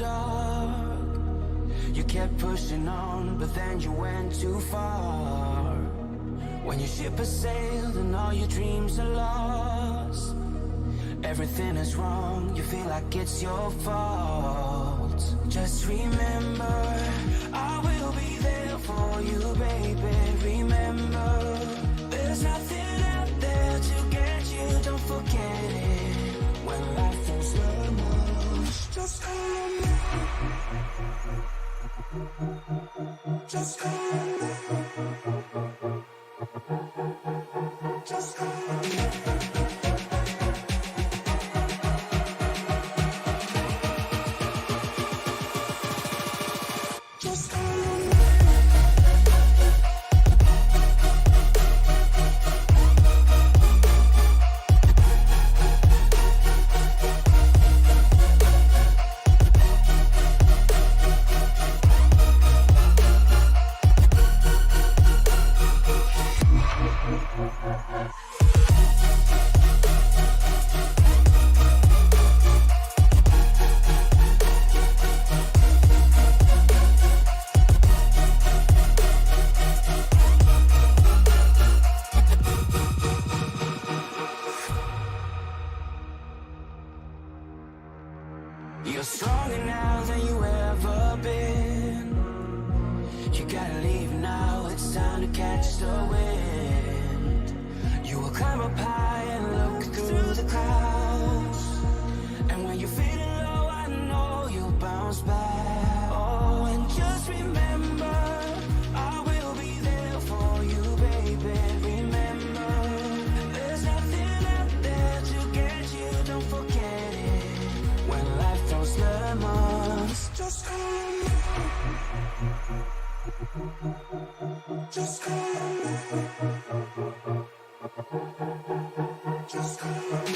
dark. You kept pushing on, but then you went too far. When your ship has sailed and all your dreams are lost, everything is wrong, you feel like it's your fault. Just remember, I will be there for you, baby. Remember, there's nothing out there to get you, don't forget it. When life is lemons, just call on me. Just call on me. Just call on me. You're stronger now than you ever been. You gotta leave now, it's time to catch the wind. You will climb up high and look through the clouds. And when you're feeling low, I know you'll bounce back. Oh, and just remember, I will be there for you, baby. Remember, there's nothing out there to get you, don't forget it. When life throws lemons, just call on me. Just call on me. Just call on me. Just call on me.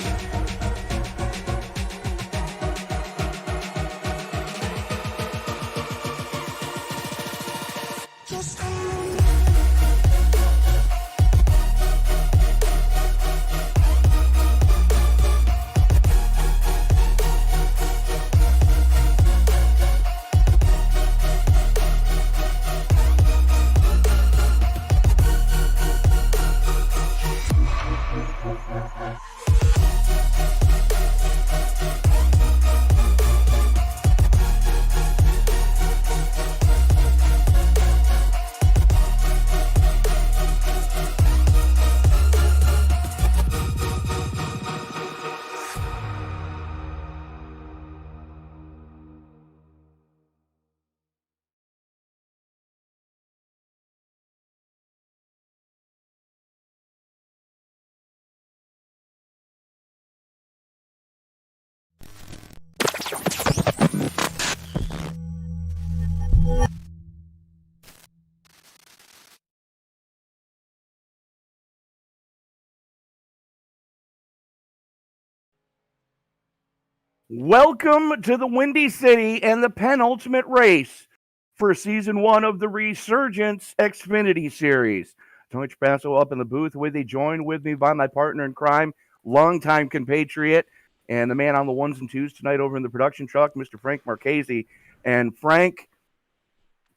Welcome to the Windy City and the penultimate race for Season 1 of the ReSURGEnce Xfinity Series. Tony Trapasso up in the booth with you, joined with me by my partner in crime, longtime compatriot, and the man on the ones and twos tonight over in the production truck, Mr. Frank Marchese. And Frank,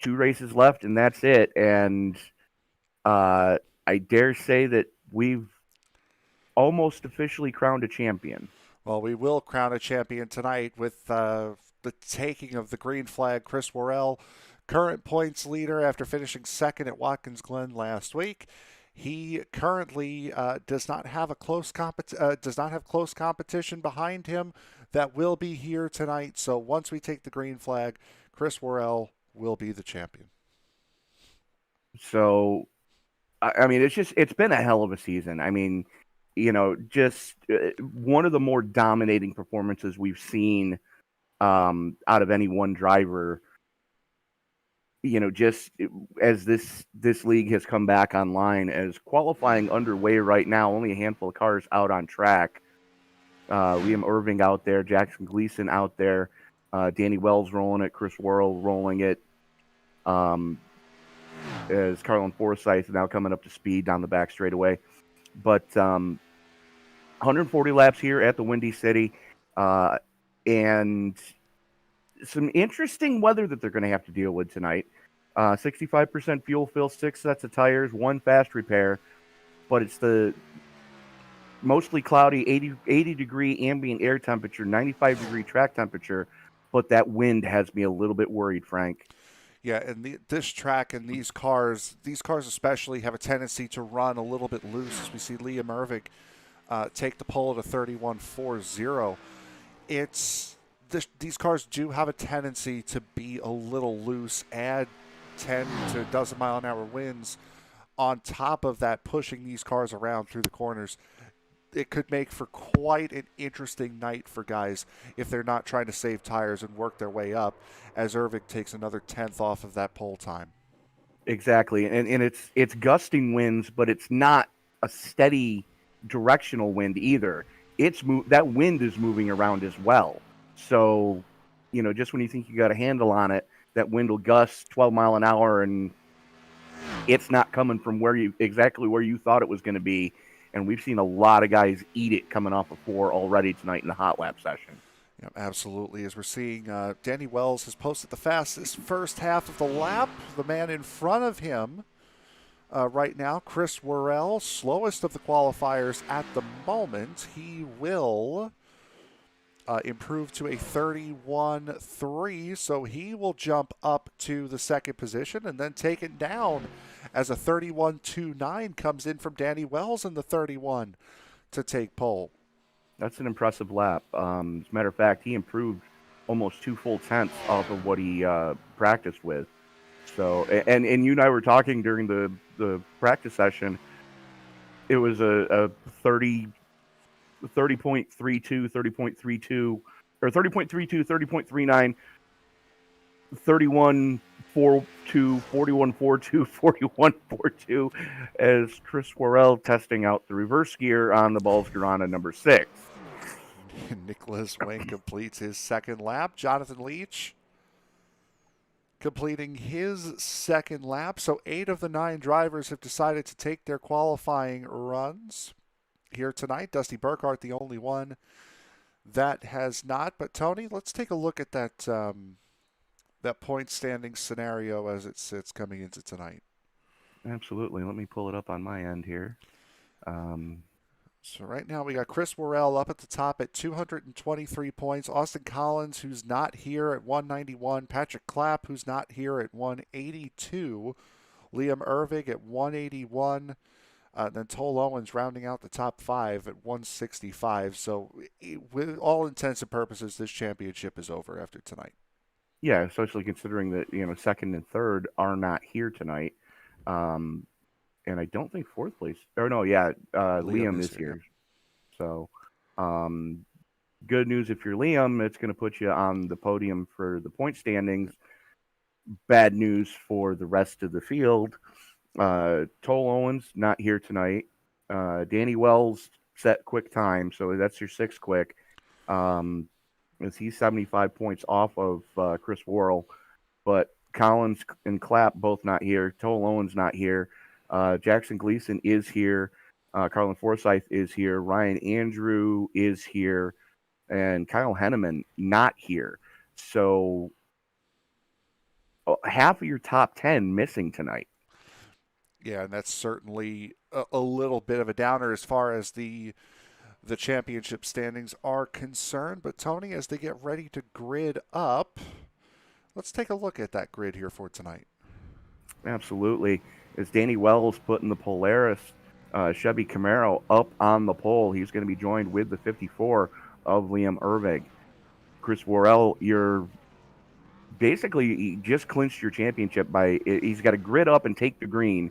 2 races left, and that's it. And I dare say that we've almost officially crowned a champion. Well, we will crown a champion tonight with the taking of the green flag. Chris Worrell, current points leader after finishing second at Watkins Glen last week. He currently does not have close competition behind him that will be here tonight. So once we take the green flag, Chris Worrell will be the champion. So, I mean, it's been a hell of a season. I mean, you know, just one of the more dominating performances we've seen out of any one driver. You know, just as this league has come back online, as qualifying underway right now, only a handful of cars out on track. Liam Irving out there, Jackson Gleason out there, Danny Wells rolling it, Chris Worrell rolling it. As Carlin Forsyth now coming up to speed down the back straightaway. But 140 laps here at the Windy City. And some interesting weather that they're going to have to deal with tonight. 65% fuel fill, 6 sets of tires, 1 fast repair, but it's the mostly cloudy, 80 degree ambient air temperature, 95 degree track temperature, but that wind has me a little bit worried, Frank. Yeah, and this track and these cars especially have a tendency to run a little bit loose. As we see Liam Irving take the pole at a 31.40. These cars do have a tendency to be a little loose. Add 10 to a dozen mile an hour winds on top of that, pushing these cars around through the corners. It could make for quite an interesting night for guys if they're not trying to save tires and work their way up, as Irving takes another 10th off of that pole time. Exactly, and it's gusting winds, but it's not a steady directional wind either. That wind is moving around as well. So, just when you think you got a handle on it, that wind will gust 12 mile an hour, and it's not coming from exactly where you thought it was going to be. And we've seen a lot of guys eat it coming off of 4 already tonight in the hot lap session. Yeah, absolutely. As we're seeing, Danny Wells has posted the fastest first half of the lap. The man in front of him right now, Chris Worrell, slowest of the qualifiers at the moment. He will improve to a 31.3, so he will jump up to the second position and then take it down as a 31.29 comes in from Danny Wells in the 31 to take pole. That's an impressive lap. As a matter of fact, he improved almost 2 full tenths off of what he practiced with. So, and you and I were talking during the practice session. It was a 30.32, 30.32, or 30.32, 30.39, 31.42, 41.42, 41.42, as Chris Worrell testing out the reverse gear on the Balsgarana number 6. Nicholas Wayne completes his second lap. Jonathan Leach completing his second lap. So 8 of the 9 drivers have decided to take their qualifying runs here tonight. Dusty Burkhart, the only one that has not. But Tony, let's take a look at that point standing scenario as it sits coming into tonight. Absolutely. Let me pull it up on my end here. So right now we got Chris Worrell up at the top at 223 points. Austin Collins, who's not here, at 191. Patrick Clapp, who's not here, at 182. Liam Irving at 181. Then Toll Owens rounding out the top 5 at 165. So with all intents and purposes, this championship is over after tonight. Yeah, especially considering that, second and third are not here tonight. And I don't think fourth place. Or no, yeah, Liam is here. So, good news if you're Liam, it's going to put you on the podium for the point standings. Bad news for the rest of the field. Toll Owens not here tonight. Danny Wells set quick time, so that's your 6 quick. As he's 75 points off of Chris Worrell, but Collins and Clapp both not here. Toll Owens not here. Jackson Gleason is here. Carlin Forsyth is here. Ryan Andrew is here. And Kyle Henneman not here. So half of your top 10 missing tonight. Yeah, and that's certainly a little bit of a downer as far as the championship standings are concerned. But Tony, as they get ready to grid up, let's take a look at that grid here for tonight. Absolutely. As Danny Wells putting the Polaris Chevy Camaro up on the pole, he's going to be joined with the 54 of Liam Irving. Chris Worrell, he just clinched your championship he's got to grid up and take the green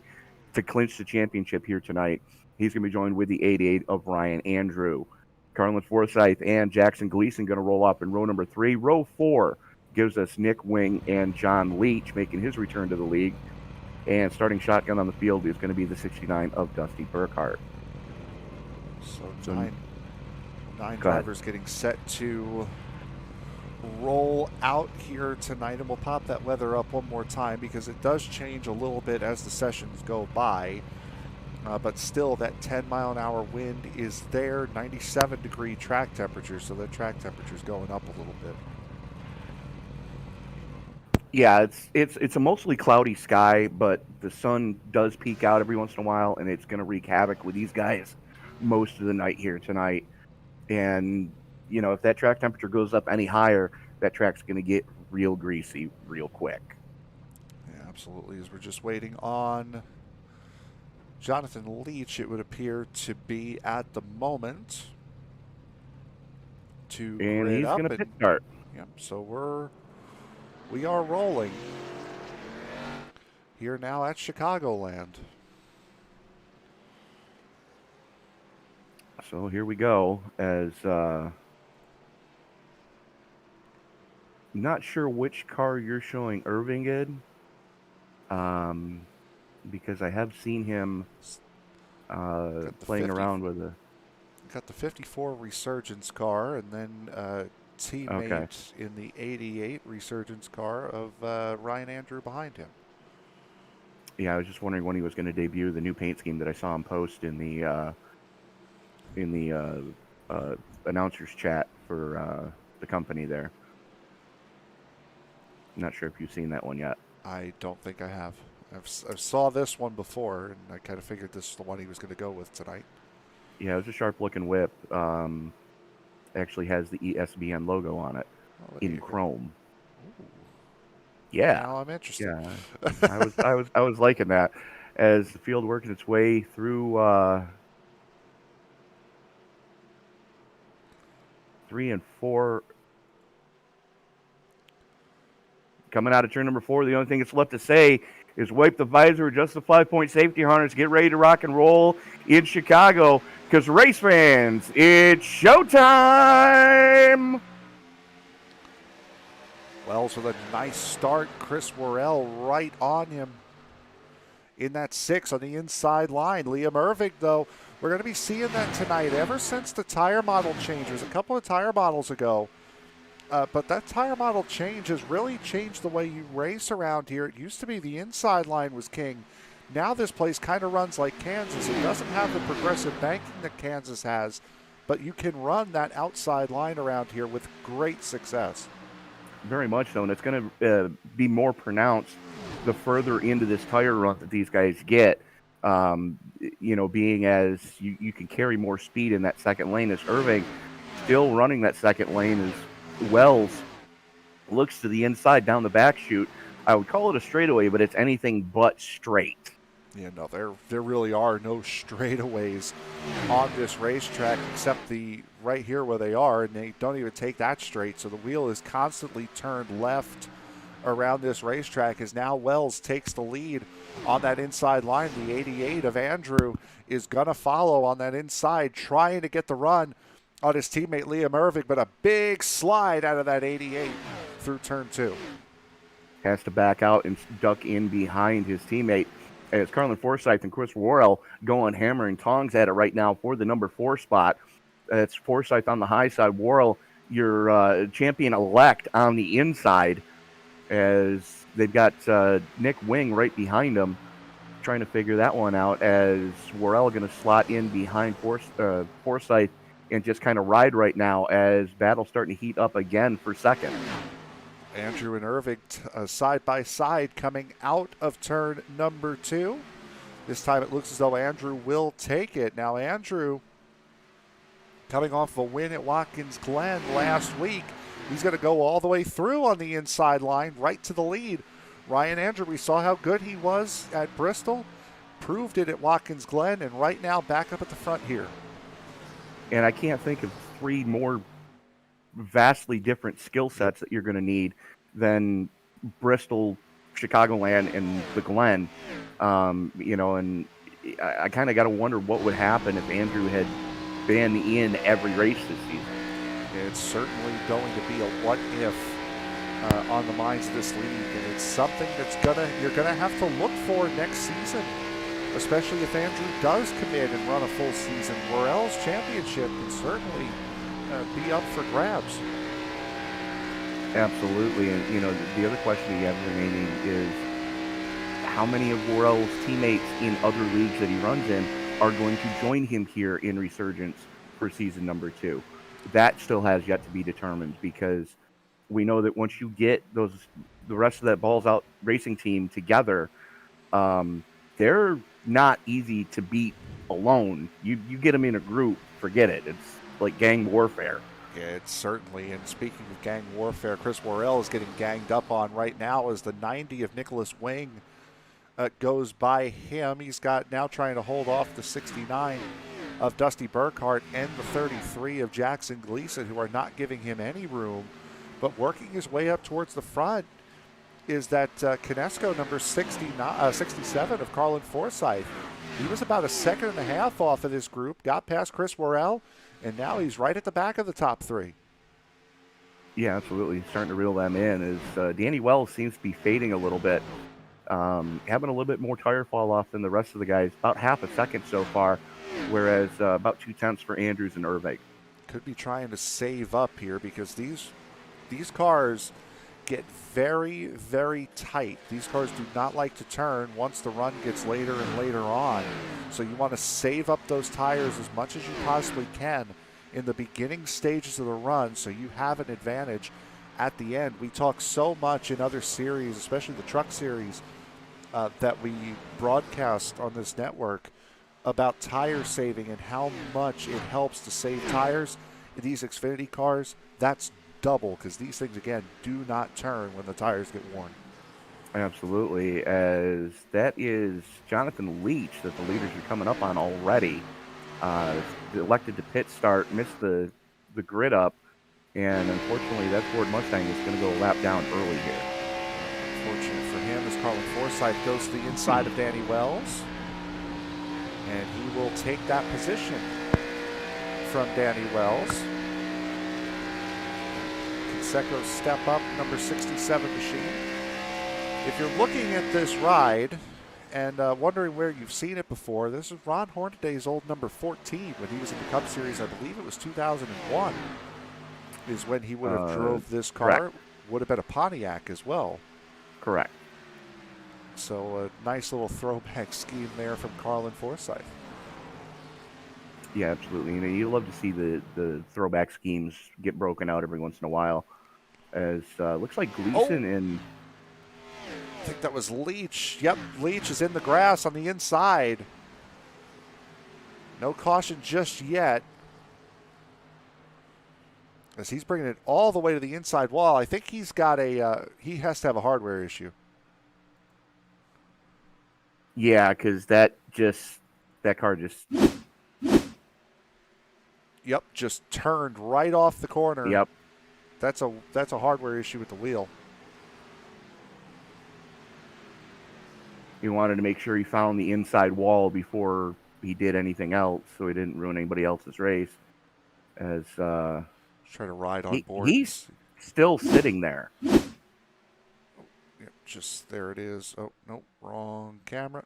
to clinch the championship here tonight. He's going to be joined with the 88 of Ryan Andrew. Carlin Forsyth and Jackson Gleason going to roll up in row number 3. Row 4 gives us Nick Wing and John Leach making his return to the league. And starting shotgun on the field is going to be the 69 of Dusty Burkhart. So nine drivers getting set to roll out here tonight. And we'll pop that weather up one more time because it does change a little bit as the sessions go by. But still, that 10-mile-an-hour wind is there. 97-degree track temperature, so that track temperature is going up a little bit. Yeah, it's a mostly cloudy sky, but the sun does peek out every once in a while, and it's going to wreak havoc with these guys most of the night here tonight. And if that track temperature goes up any higher, that track's going to get real greasy real quick. Yeah, absolutely. As we're just waiting on Jonathan Leach, it would appear to be at the moment to And grid he's up. going to pit start. Yep. So we are rolling here now at Chicagoland. So here we go. As not sure which car you're showing Irving in, because I have seen him playing around with a. Got the 54 ReSURGEnce car, and then teammate in the 88 ReSURGEnce car of Ryan Andrew behind him. Yeah, I was just wondering when he was going to debut the new paint scheme that I saw him post in the announcers chat for the company there. I'm not sure if you've seen that one yet. I don't think I have. I've saw this one before, and I kind of figured this is the one he was going to go with tonight. Yeah, it was a sharp-looking whip. Actually has the ESBN logo on it in chrome. Ooh. Yeah. Now I'm interested. Yeah, I was liking that as the field working its way through 3 and 4. Coming out of turn number 4, the only thing that's left to say is wipe the visor, adjust the 5-point safety harness, get ready to rock and roll in Chicago. Because race fans, it's showtime! Wells with a nice start. Chris Worrell right on him in that 6 on the inside line. Liam Irving, though, we're going to be seeing that tonight ever since the tire model changes a couple of tire models ago. But that tire model change has really changed the way you race around here. It used to be the inside line was king. Now this place kind of runs like Kansas. It doesn't have the progressive banking that Kansas has, but you can run that outside line around here with great success. Very much so, and it's going to be more pronounced the further into this tire run that these guys get. Being as you can carry more speed in that second lane, as Irving still running that second lane as Wells looks to the inside down the back chute. I would call it a straightaway, but it's anything but straight. Yeah, no, there really are no straightaways on this racetrack except the right here where they are, and they don't even take that straight. So the wheel is constantly turned left around this racetrack as now Wells takes the lead on that inside line. The 88 of Andrew is going to follow on that inside, trying to get the run on his teammate Liam Irving, but a big slide out of that 88 through turn 2. Has to back out and duck in behind his teammate. As Carlin Forsyth and Chris Worrell going hammer and tongs at it right now for the number 4 spot. It's Forsyth on the high side. Worrell, your champion-elect on the inside, as they've got Nick Wing right behind him, trying to figure that one out, as Worrell going to slot in behind Forsyth and just kind of ride right now as battle's starting to heat up again for second. Andrew and Irving side by side coming out of turn number 2. This time it looks as though Andrew will take it. Now Andrew, coming off a win at Watkins Glen last week, he's going to go all the way through on the inside line, right to the lead. Ryan Andrew, we saw how good he was at Bristol, proved it at Watkins Glen, and right now back up at the front here. And I can't think of 3 more vastly different skill sets that you're going to need than Bristol, Chicagoland, and the Glen. And I kind of got to wonder what would happen if Andrew had been in every race this season. It's certainly going to be a what if on the minds of this league, and it's something you're gonna have to look for next season, especially if Andrew does commit and run a full season. Worrell's championship can certainly be up for grabs. Absolutely. And, the other question you have remaining is how many of Worrell's teammates in other leagues that he runs in are going to join him here in ReSURGEnce for season number 2? That still has yet to be determined, because we know that once you get those the rest of that Balls Out Racing team together, they're not easy to beat alone. You get them in a group, forget it. It's like gang warfare. Yeah, it's certainly. And speaking of gang warfare, Chris Worrell is getting ganged up on right now as the 90 of Nicholas Wing goes by him. He's got now trying to hold off the 69 of Dusty Burkhart and the 33 of Jackson Gleason, who are not giving him any room. But working his way up towards the front is that Kinesco number 67 of Carlin Forsyth. He was about a second and a half off of this group, got past Chris Worrell, and now he's right at the back of the top three. Yeah, absolutely. Starting to reel them in as Danny Wells seems to be fading a little bit. Having a little bit more tire fall off than the rest of the guys, about half a second so far, whereas about 0.2 for Andrews and Irving. Could be trying to save up here because these cars get very, very tight. These cars do not like to turn once the run gets later and later on. So you want to save up those tires as much as you possibly can in the beginning stages of the run so you have an advantage at the end. We talk so much in other series, especially the truck series, that we broadcast on this network about tire saving and how much it helps to save tires. In these Xfinity cars, that's double because these things, again, do not turn when the tires get worn. Absolutely, as that is Jonathan Leach that the leaders are coming up on already. Elected to pit start, missed the grid up, and unfortunately that Ford Mustang is going to go a lap down early here. Fortunate for him as Carlin Forsyth goes to the inside of Danny Wells, and he will take that position from Danny Wells. Conseco step up, number 67 machine. If you're looking at this ride and wondering where you've seen it before, this is Ron Hornaday's old number 14 when he was in the Cup Series. I believe it was 2001 is when he would have drove this car. Correct. Would have been a Pontiac as well. Correct. So a nice little throwback scheme there from Carlin Forsyth. Yeah, absolutely. You love to see the throwback schemes get broken out every once in a while. As looks like Gleason and I think that was Leach. Yep, Leach is in the grass on the inside. No caution just yet, as he's bringing it all the way to the inside wall. I think he's got he has to have a hardware issue. yeah, because that car just Yep, just turned right off the corner. yep. That's a hardware issue with the wheel. He wanted to make sure he found the inside wall before he did anything else, so he didn't ruin anybody else's race. As Try to ride on board. he's still sitting there. Yep, just there it is. Oh, no, wrong camera.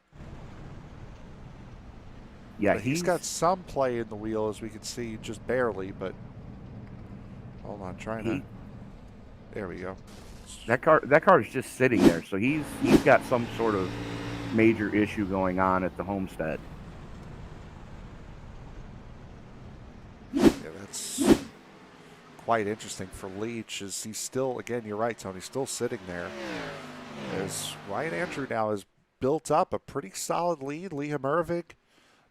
Yeah, But he's got some play in the wheel, as we can see, just barely, but hold on, there we go. that car is just sitting there, so he's got some sort of major issue going on at the homestead. Yeah, that's quite interesting for Leach, as he's still, again, you're right, Tony, still sitting there. As Ryan Andrew now has built up a pretty solid lead. Liam Irving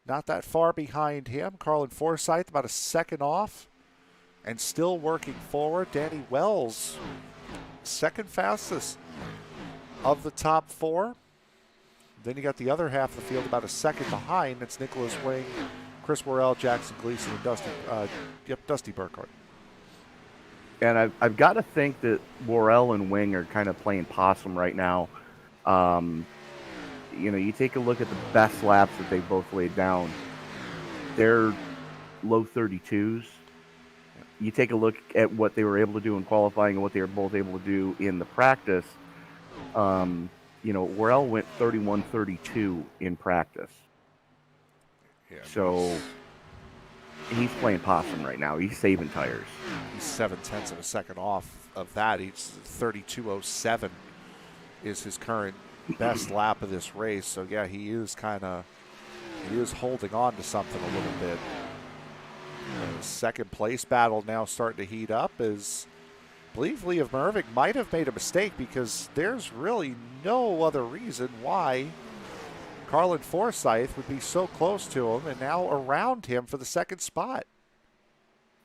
not that far behind him. Carlin Forsyth about a second off and still working forward. Danny Wells, second fastest of the top four. Then you got the other half of the field about a second behind. That's Nicholas Wing, Chris Worrell, Jackson Gleason, and Dusty Burkhart. And I've got to think that Worrell and Wing are kind of playing possum right now. You take a look at the best laps that they both laid down. They're low 32s. You take a look at what they were able to do in qualifying and what they were both able to do in the practice. Worrell went 31-32 in practice. Yeah, so he's playing possum right now. He's saving tires. He's 0.7 of a second off of that. He's 32.07 is his current best lap of this race. So yeah, he is holding on to something a little bit. The second place battle now starting to heat up as believe Liam Irving might have made a mistake because there's really no other reason why Carlin Forsyth would be so close to him and now around him for the second spot.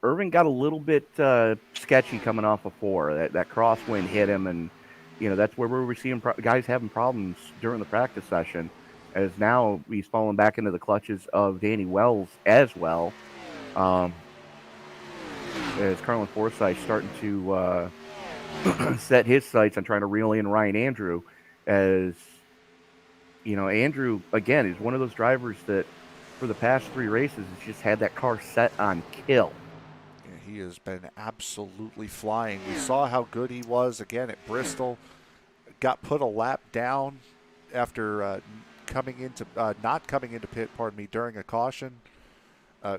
Irving got a little bit sketchy coming off of 4. That crosswind hit him, and that's where we were seeing guys having problems during the practice session. As now he's fallen back into the clutches of Danny Wells as well. As Carlin Forsyth starting to set his sights on trying to reel in Ryan Andrew, as Andrew again is one of those drivers that for the past 3 races has just had that car set on kill. Yeah, he has been absolutely flying. We saw how good he was again at Bristol. Got put a lap down after not coming into pit, during a caution.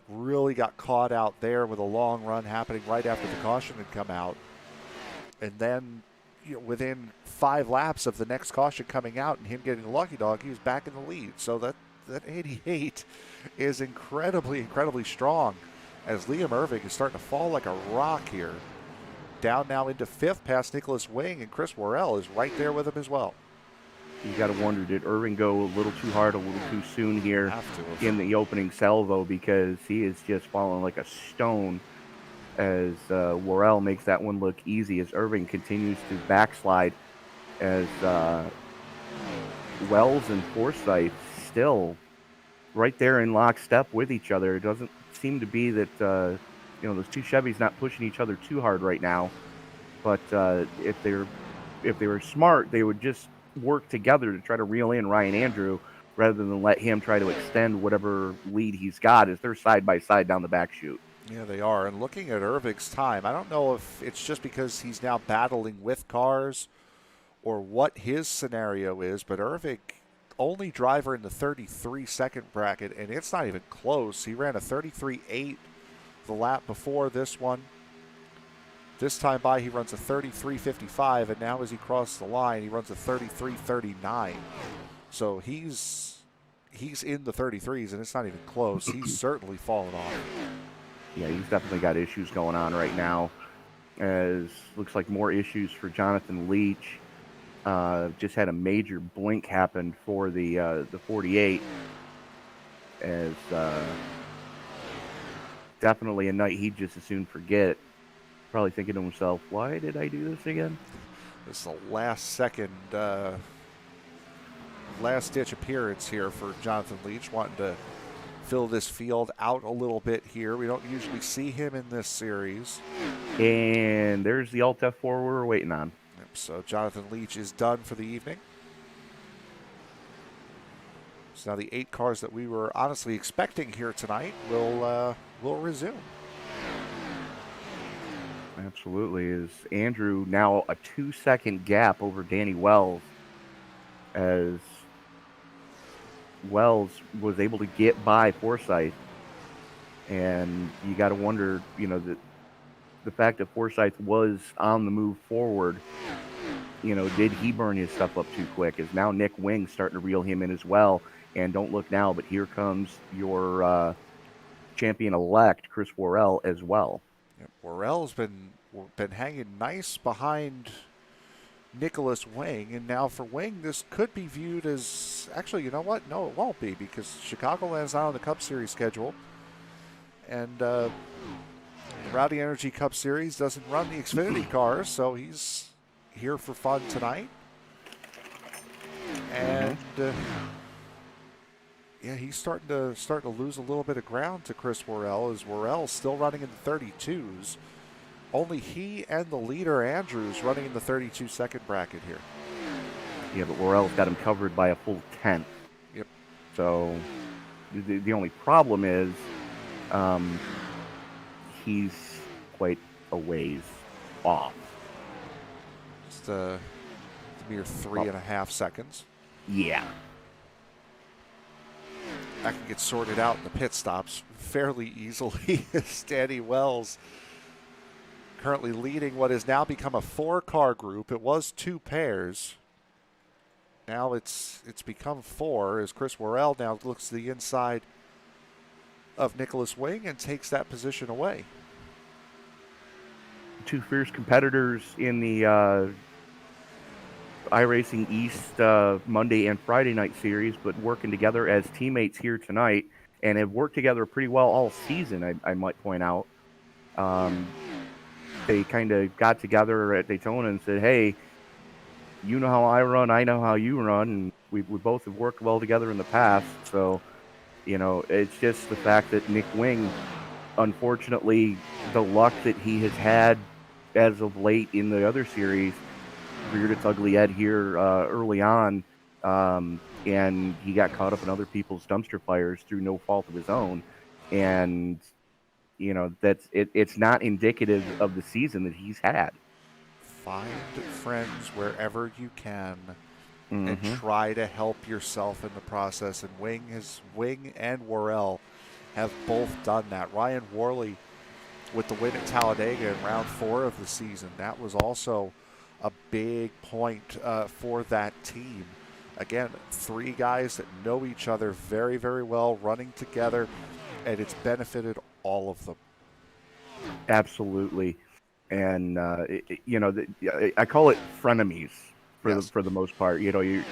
Really got caught out there with a long run happening right after the caution had come out. And then within 5 laps of the next caution coming out and him getting the lucky dog, he was back in the lead. So that 88 is incredibly, incredibly strong as Liam Irving is starting to fall like a rock here. Down now into 5th past Nicholas Wing, and Chris Worrell is right there with him as well. You got to wonder, did Irving go a little too hard, a little too soon here in the opening salvo, because he is just falling like a stone as Worrell makes that one look easy as Irving continues to backslide as Wells and Forsyth still right there in lockstep with each other. It doesn't seem to be that those 2 Chevys not pushing each other too hard right now, but if they were smart, they would just work together to try to reel in Ryan Andrew rather than let him try to extend whatever lead he's got as they're side by side down the back chute. Yeah, they are. And looking at Irving's time, I don't know if it's just because he's now battling with cars or what his scenario is, but Irving, only driver in the 33-second bracket, and it's not even close. He ran a 33.8 the lap before this one. This time by, he runs a 33.55, and now as he crosses the line, he runs a 33.39. So he's in the 33s, and it's not even close. He's certainly fallen off. Yeah, he's definitely got issues going on right now. As looks like more issues for Jonathan Leach. Just had a major blink happen for the 48. As definitely a night he'd just as soon forget. Probably thinking to himself, why did I do this again? This is the last-second, last-ditch appearance here for Jonathan Leach, wanting to fill this field out a little bit here. We don't usually see him in this series. And there's the Alt F4 we're waiting on. Yep, so Jonathan Leach is done for the evening. So now the 8 cars that we were honestly expecting here tonight will resume. Absolutely. Is Andrew now a 2-second gap over Danny Wells, as Wells was able to get by Forsyth. And you got to wonder, that the fact that Forsyth was on the move forward, did he burn his stuff up too quick? Is now Nick Wing starting to reel him in as well? And don't look now, but here comes your champion-elect, Chris Worrell, as well. Yep, Worrell's been hanging nice behind Nicholas Wing, and now for Wing, this could be viewed as, actually, you know what? No, it won't be, because Chicagoland's not on the Cup Series schedule, and the Rowdy Energy Cup Series doesn't run the Xfinity cars, so he's here for fun tonight. And yeah, he's starting to lose a little bit of ground to Chris Worrell, as Worrell's still running in the 32s. Only he and the leader, Andrews, running in the 32-second bracket here. Yeah, but Worrell's got him covered by a full 10th. Yep. So the only problem is he's quite a ways off. Just a mere 3.5 seconds. Yeah. That can get sorted out in the pit stops fairly easily as Danny Wells currently leading what has now become a 4-car group. It was 2 pairs. Now it's become 4 as Chris Worrell now looks to the inside of Nicholas Wing and takes that position away. two fierce competitors in the iRacing East Monday and Friday night series, but working together as teammates here tonight, and have worked together pretty well all season, I might point out. They kind of got together at Daytona and said, hey, you know how I run, I know how you run, and we both have worked well together in the past. So, it's just the fact that Nick Wing, unfortunately, the luck that he has had as of late in the other series reared its ugly head here early on, and he got caught up in other people's dumpster fires through no fault of his own. And, it's not indicative of the season that he's had. Find friends wherever you can and Mm-hmm. try to help yourself in the process. And Wing and Worrell have both done that. Ryan Worley with the win at Talladega in round 4 of the season. That was also a big point for that team. Again, 3 guys that know each other very, very well, running together, and it's benefited all of them. Absolutely. And, I call it frenemies for the most part. You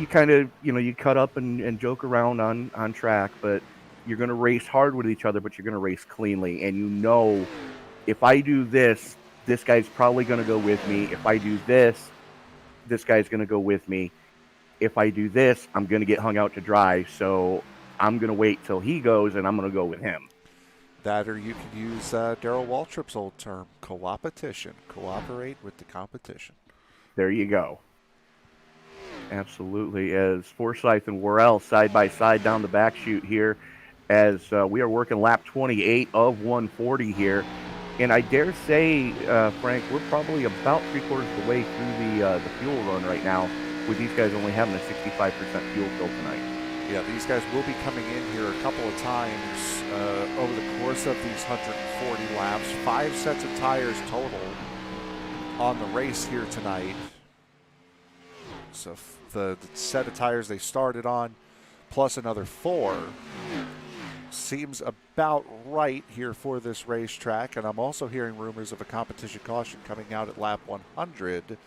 kind of, you cut up and joke around on track, but you're going to race hard with each other, but you're going to race cleanly. And if I do this, this guy's probably going to go with me. If I do this, this guy's going to go with me. If I do this, I'm going to get hung out to dry. So I'm going to wait till he goes, and I'm going to go with him. That, or you can use Darrell Waltrip's old term, co-opetition. Cooperate with the competition. There you go. Absolutely. As Forsyth and Worrell side by side down the back chute here, as we are working lap 28 of 140 here. And I dare say, Frank, we're probably about 3/4 of the way through the fuel run right now, with these guys only having a 65% fuel fill tonight. Yeah, these guys will be coming in here a couple of times over the course of these 140 laps. 5 sets of tires total on the race here tonight. So the set of tires they started on, plus another 4, seems about right here for this racetrack. And I'm also hearing rumors of a competition caution coming out at lap 100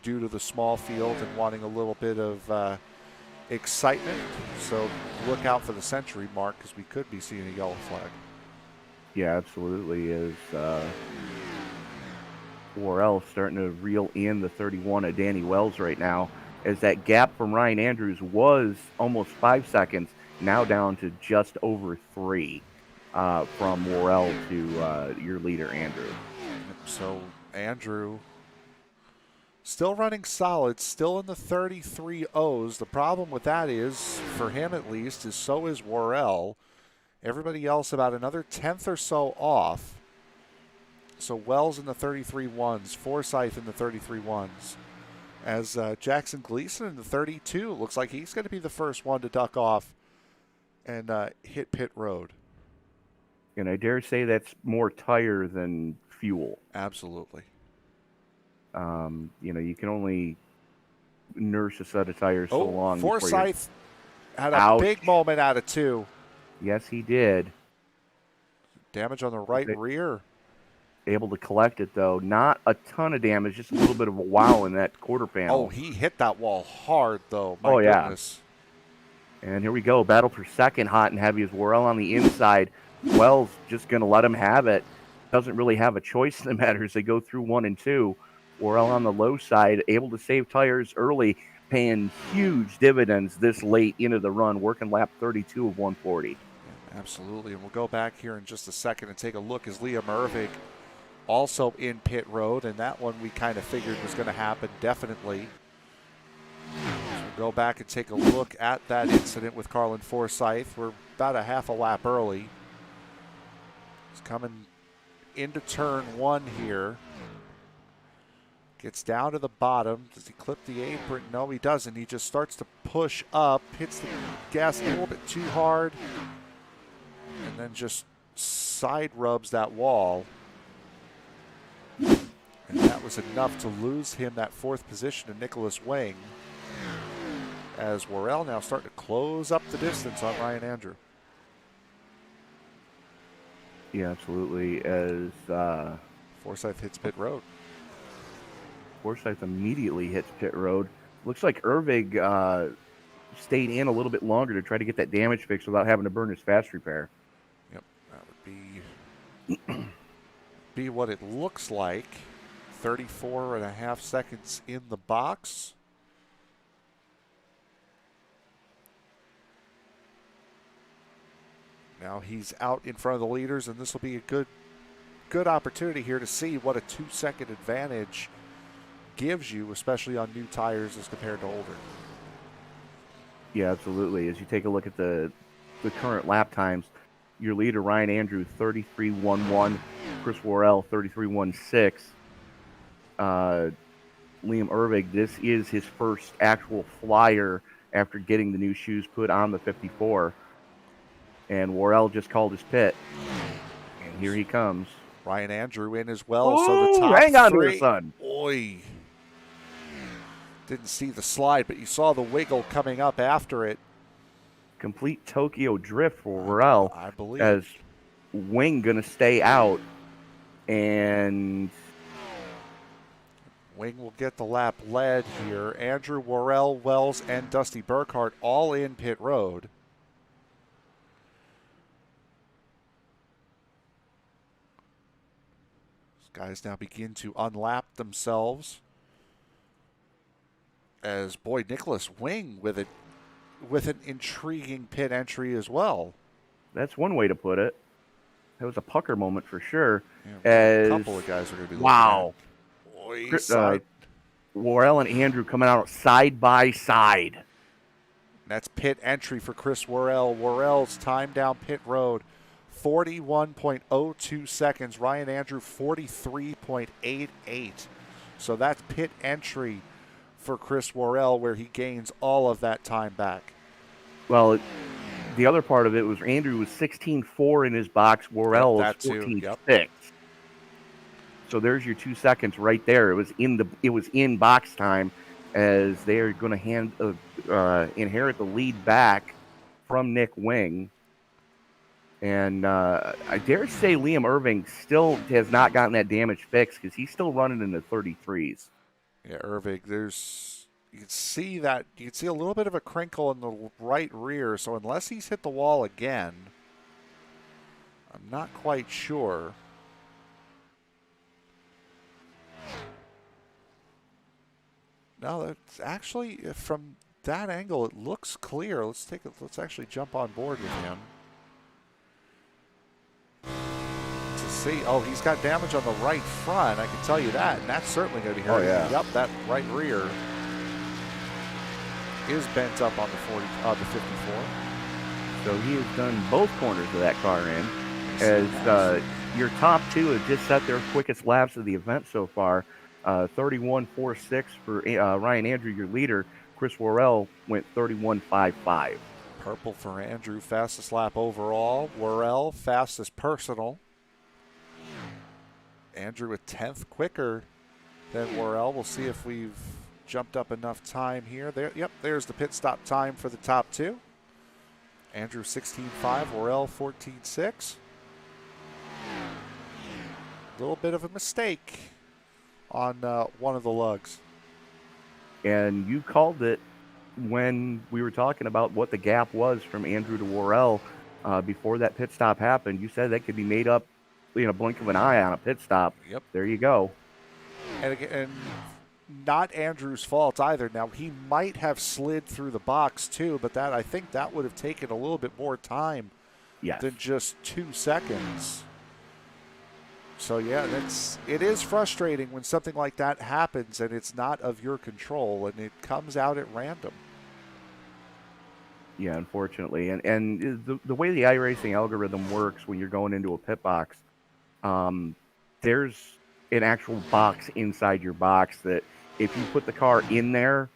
due to the small field and wanting a little bit of excitement. So look out for the century mark, because we could be seeing a yellow flag. Yeah, absolutely. As Worrell starting to reel in the 31 of Danny Wells right now, as that gap from Ryan Andrews was almost 5 seconds, now down to just over 3 from Worrell to your leader, Andrew. So Andrew still running solid, still in the 33 O's. The problem with that is, for him at least, is so is Worrell. Everybody else about another 10th or so off. So Wells in the 33 ones, Forsyth in the 33 ones. As Jackson Gleason in the 32, looks like he's going to be the first one to duck off and hit pit road. And I dare say that's more tire than fuel. Absolutely. You can only nurse a set of tires so long. Forsyth had a big moment out of 2. Yes, he did. Damage on the right rear. Able to collect it, though. Not a ton of damage, just a little bit of a wow in that quarter panel. Oh, he hit that wall hard, though. My goodness. And here we go. Battle for second, hot and heavy, as Worrell on the inside. Wells just going to let him have it. Doesn't really have a choice in the matter as they go through 1 and 2. Worrell on the low side, able to save tires early, paying huge dividends this late into the run, working lap 32 of 140. Absolutely. And we'll go back here in just a second and take a look as Liam Irving also in pit road, and that one we kind of figured was going to happen, definitely. So we'll go back and take a look at that incident with Carlin Forsyth. We're about a half a lap early. He's coming into turn 1 here. Gets down to the bottom. Does he clip the apron? No, he doesn't. He just starts to push up, hits the gas a little bit too hard, and then just side rubs that wall. And that was enough to lose him that 4th position to Nicholas Wing, as Worrell now starting to close up the distance on Ryan Andrew. Yeah, absolutely. As Forsyth hits pit road. Forsyth immediately hits pit road. Looks like Irving stayed in a little bit longer to try to get that damage fixed without having to burn his fast repair. Yep, that would be what it looks like. 34.5 seconds in the box. Now he's out in front of the leaders, and this will be a good opportunity here to see what a 2-second advantage gives you, especially on new tires as compared to older. Yeah, absolutely. As you take a look at the current lap times, your leader, Ryan Andrew, 33.11. Chris Worrell, 33.16. Liam Irving, this is his first actual flyer after getting the new shoes put on the 54. And Worrell just called his pit. And here he comes. Ryan Andrew in as well. Ooh, so the top hang on three. to the sun. Boy. Didn't see the slide, but you saw the wiggle coming up after it. Complete Tokyo drift for Worrell. I believe. As Wing going to stay out. And Wing will get the lap led here. Andrew, Worrell, Wells, and Dusty Burkhart all in pit road. These guys now begin to unlap themselves. As boy, Nicholas Wing with an intriguing pit entry as well. that's one way to put it. That was a pucker moment for sure. Yeah, as a couple of guys are going to be wow. looking at. Worrell and Andrew coming out side by side. That's pit entry for Chris Worrell. Worrell's time down pit road, 41.02 seconds. Ryan Andrew, 43.88. So that's pit entry for Chris Worrell, where he gains all of that time back. Well, the other part of it was Andrew was 16.4 in his box. Worrell was 14.6. Yep. So there's your 2 seconds right there. It was in box time, as they are going to inherit the lead back from Nick Wing. And I dare say Liam Irving still has not gotten that damage fixed, because he's still running in the 33s. Yeah, Irving, you can see a little bit of a crinkle in the right rear. So unless he's hit the wall again, I'm not quite sure. No, that's actually, from that angle, it looks clear. Let's actually jump on board with him to see. Oh, he's got damage on the right front. I can tell you that, and that's certainly going to be hurting. Oh, yeah. Yep, that right rear is bent up on the 54. So he has done both corners of that car in. As your top two have just set their quickest laps of the event so far. 31.46 for Ryan Andrew, your leader. Chris Worrell went 31.55. Purple for Andrew, fastest lap overall. Worrell, fastest personal. Andrew a 10th quicker than Worrell. We'll see if we've jumped up enough time here. There's the pit stop time for the top two. Andrew 16.5, Worrell 14.6. A little bit of a mistake on one of the lugs. And you called it when we were talking about what the gap was from Andrew to Worrell before that pit stop happened. You said that could be made up in a blink of an eye on a pit stop. Yep. There you go. And again, not Andrew's fault either. Now, he might have slid through the box too, but I think that would have taken a little bit more time than just 2 seconds. So yeah, it is frustrating when something like that happens and it's not of your control and it comes out at random. Yeah, unfortunately. And the way the iRacing algorithm works when you're going into a pit box, there's an actual box inside your box that if you put the car in there,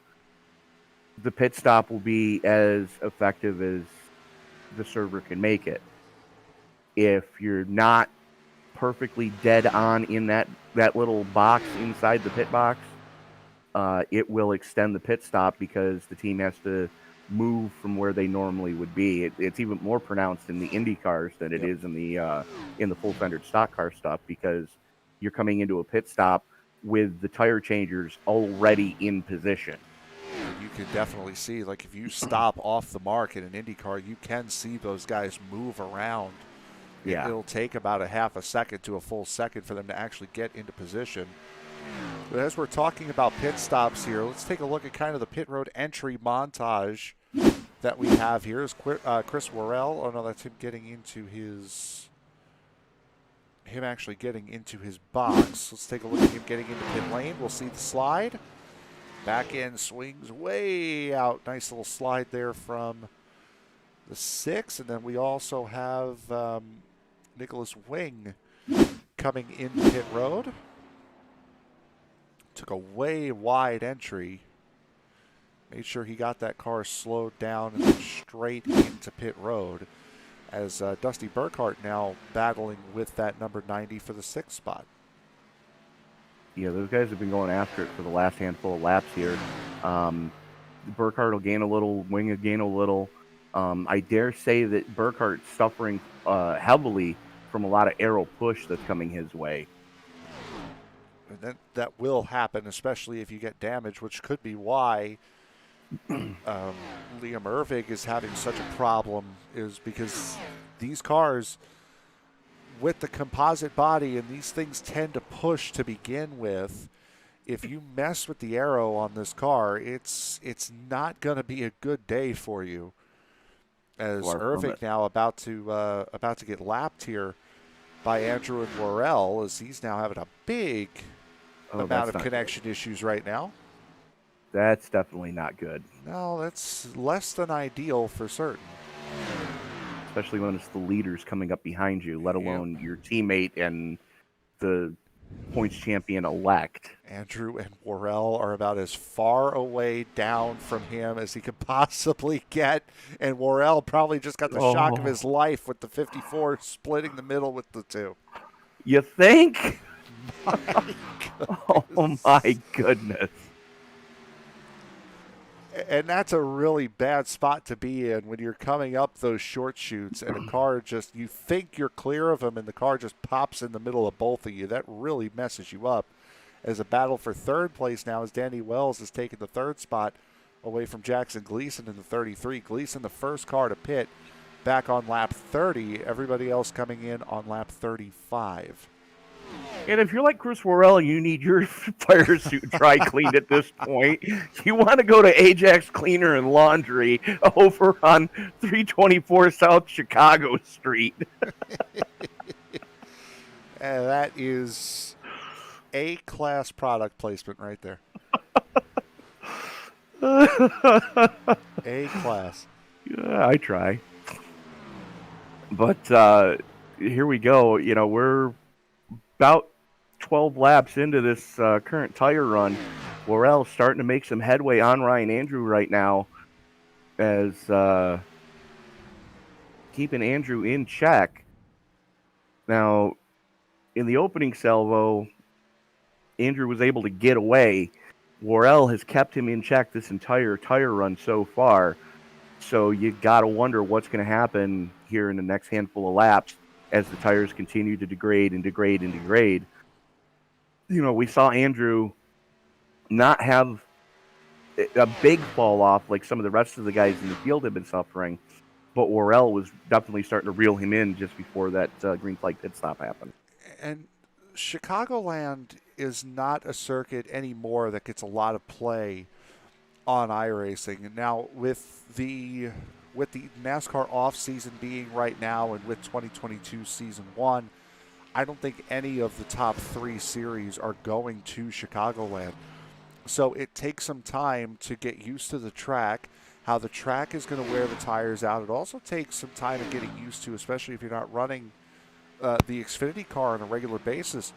the pit stop will be as effective as the server can make it. If you're not perfectly dead on in that little box inside the pit box, it will extend the pit stop because the team has to move from where they normally would be. It's even more pronounced in the Indy cars than it is in the full-fendered stock car stuff, because you're coming into a pit stop with the tire changers already in position. You can definitely see, like, if you stop off the mark in an IndyCar, you can see those guys move around. Yeah. It'll take about a half a second to a full second for them to actually get into position. But as we're talking about pit stops here, let's take a look at kind of the pit road entry montage that we have here. Is Chris Worrell. Oh, no, that's him getting into him actually getting into his box. Let's take a look at him getting into pit lane. We'll see the slide. Back end swings way out. Nice little slide there from the 6. And then we also have Nicholas Wing coming into pit road. Took a way wide entry. Made sure he got that car slowed down and then straight into pit road. As Dusty Burkhart now battling with that number 90 for the 6th spot. Yeah, those guys have been going after it for the last handful of laps here. Burkhart will gain a little, Wing will gain a little. I dare say that Burkhart's suffering heavily from a lot of aero push that's coming his way. And that will happen, especially if you get damage, which could be why Liam Irving is having such a problem, is because these cars with the composite body, and these things tend to push to begin with. If you mess with the aero on this car, it's not going to be a good day for you. As Irving now about to get lapped here by Andrew and Worrell, as he's now having a big amount of connection issues right now. That's definitely not good. No, that's less than ideal for certain. Especially when it's the leaders coming up behind you, let alone your teammate and the points champion-elect. Andrew and Worrell are about as far away down from him as he could possibly get. And Worrell probably just got the shock of his life with the 54 splitting the middle with the 2. You think? Oh, my goodness. And that's a really bad spot to be in when you're coming up those short chutes and a car just, you think you're clear of them and the car just pops in the middle of both of you. That really messes you up. As a battle for 3rd place now, as Danny Wells has taken the 3rd spot away from Jackson Gleason in the 33. Gleason, the first car to pit, back on lap 30. Everybody else coming in on lap 35. And if you're like Chris Worrell, you need your fire suit dry cleaned at this point. You want to go to Ajax Cleaner and Laundry over on 324 South Chicago Street. And that is A-class product placement right there. A-class. Yeah, I try. But here we go. You know, we're about 12 laps into this current tire run. Worrell's starting to make some headway on Ryan Andrew right now, as keeping Andrew in check. Now, in the opening salvo, Andrew was able to get away. Worrell has kept him in check this entire tire run so far. So you got to wonder what's going to happen here in the next handful of laps as the tires continue to degrade and degrade and degrade. You know, we saw Andrew not have a big fall off like some of the rest of the guys in the field have been suffering, but Worrell was definitely starting to reel him in just before that green flag pit stop happened. And Chicagoland is not a circuit anymore that gets a lot of play on iRacing. And now with the NASCAR off season being right now, and with 2022 season 1, I don't think any of the top 3 series are going to Chicagoland. So it takes some time to get used to the track, how the track is going to wear the tires out. It also takes some time of getting used to, especially if you're not running the Xfinity car on a regular basis,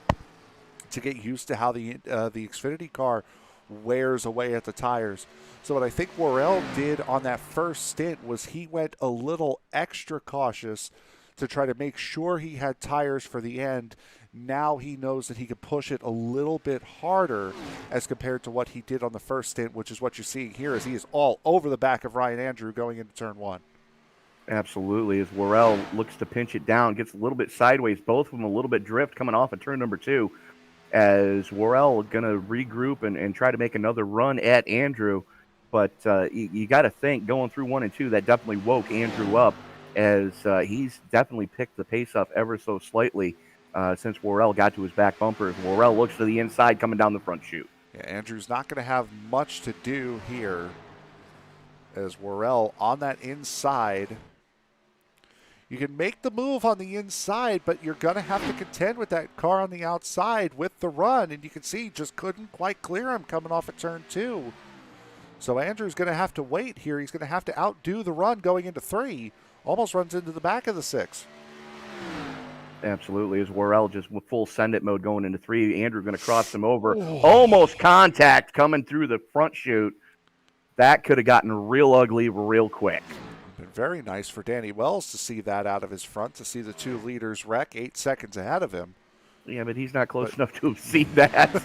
to get used to how the Xfinity car wears away at the tires. So what I think Worrell did on that first stint was he went a little extra cautious to try to make sure he had tires for the end. Now he knows that he can push it a little bit harder as compared to what he did on the first stint, which is what you're seeing here, as he is all over the back of Ryan Andrew going into turn 1. Absolutely. As Worrell looks to pinch it down, gets a little bit sideways, both of them a little bit drift coming off of turn number 2. as Worrell going to regroup and try to make another run at Andrew. But you got to think going through 1 and 2, that definitely woke Andrew up as he's definitely picked the pace up ever so slightly since Worrell got to his back bumpers. Worrell looks to the inside coming down the front chute. Yeah, Andrew's not going to have much to do here as Worrell on that inside. You can make the move on the inside, but you're going to have to contend with that car on the outside with the run. And you can see just couldn't quite clear him coming off of turn 2. So Andrew's going to have to wait here. He's going to have to outdo the run going into 3. Almost runs into the back of the 6. Absolutely. As Worrell just with full send it mode going into 3. Andrew going to cross him over. Almost contact coming through the front chute. That could have gotten real ugly real quick. Been very nice for Danny Wells to see that out of his front, to see the 2 leaders wreck 8 seconds ahead of him. Yeah, but he's not close enough to see that.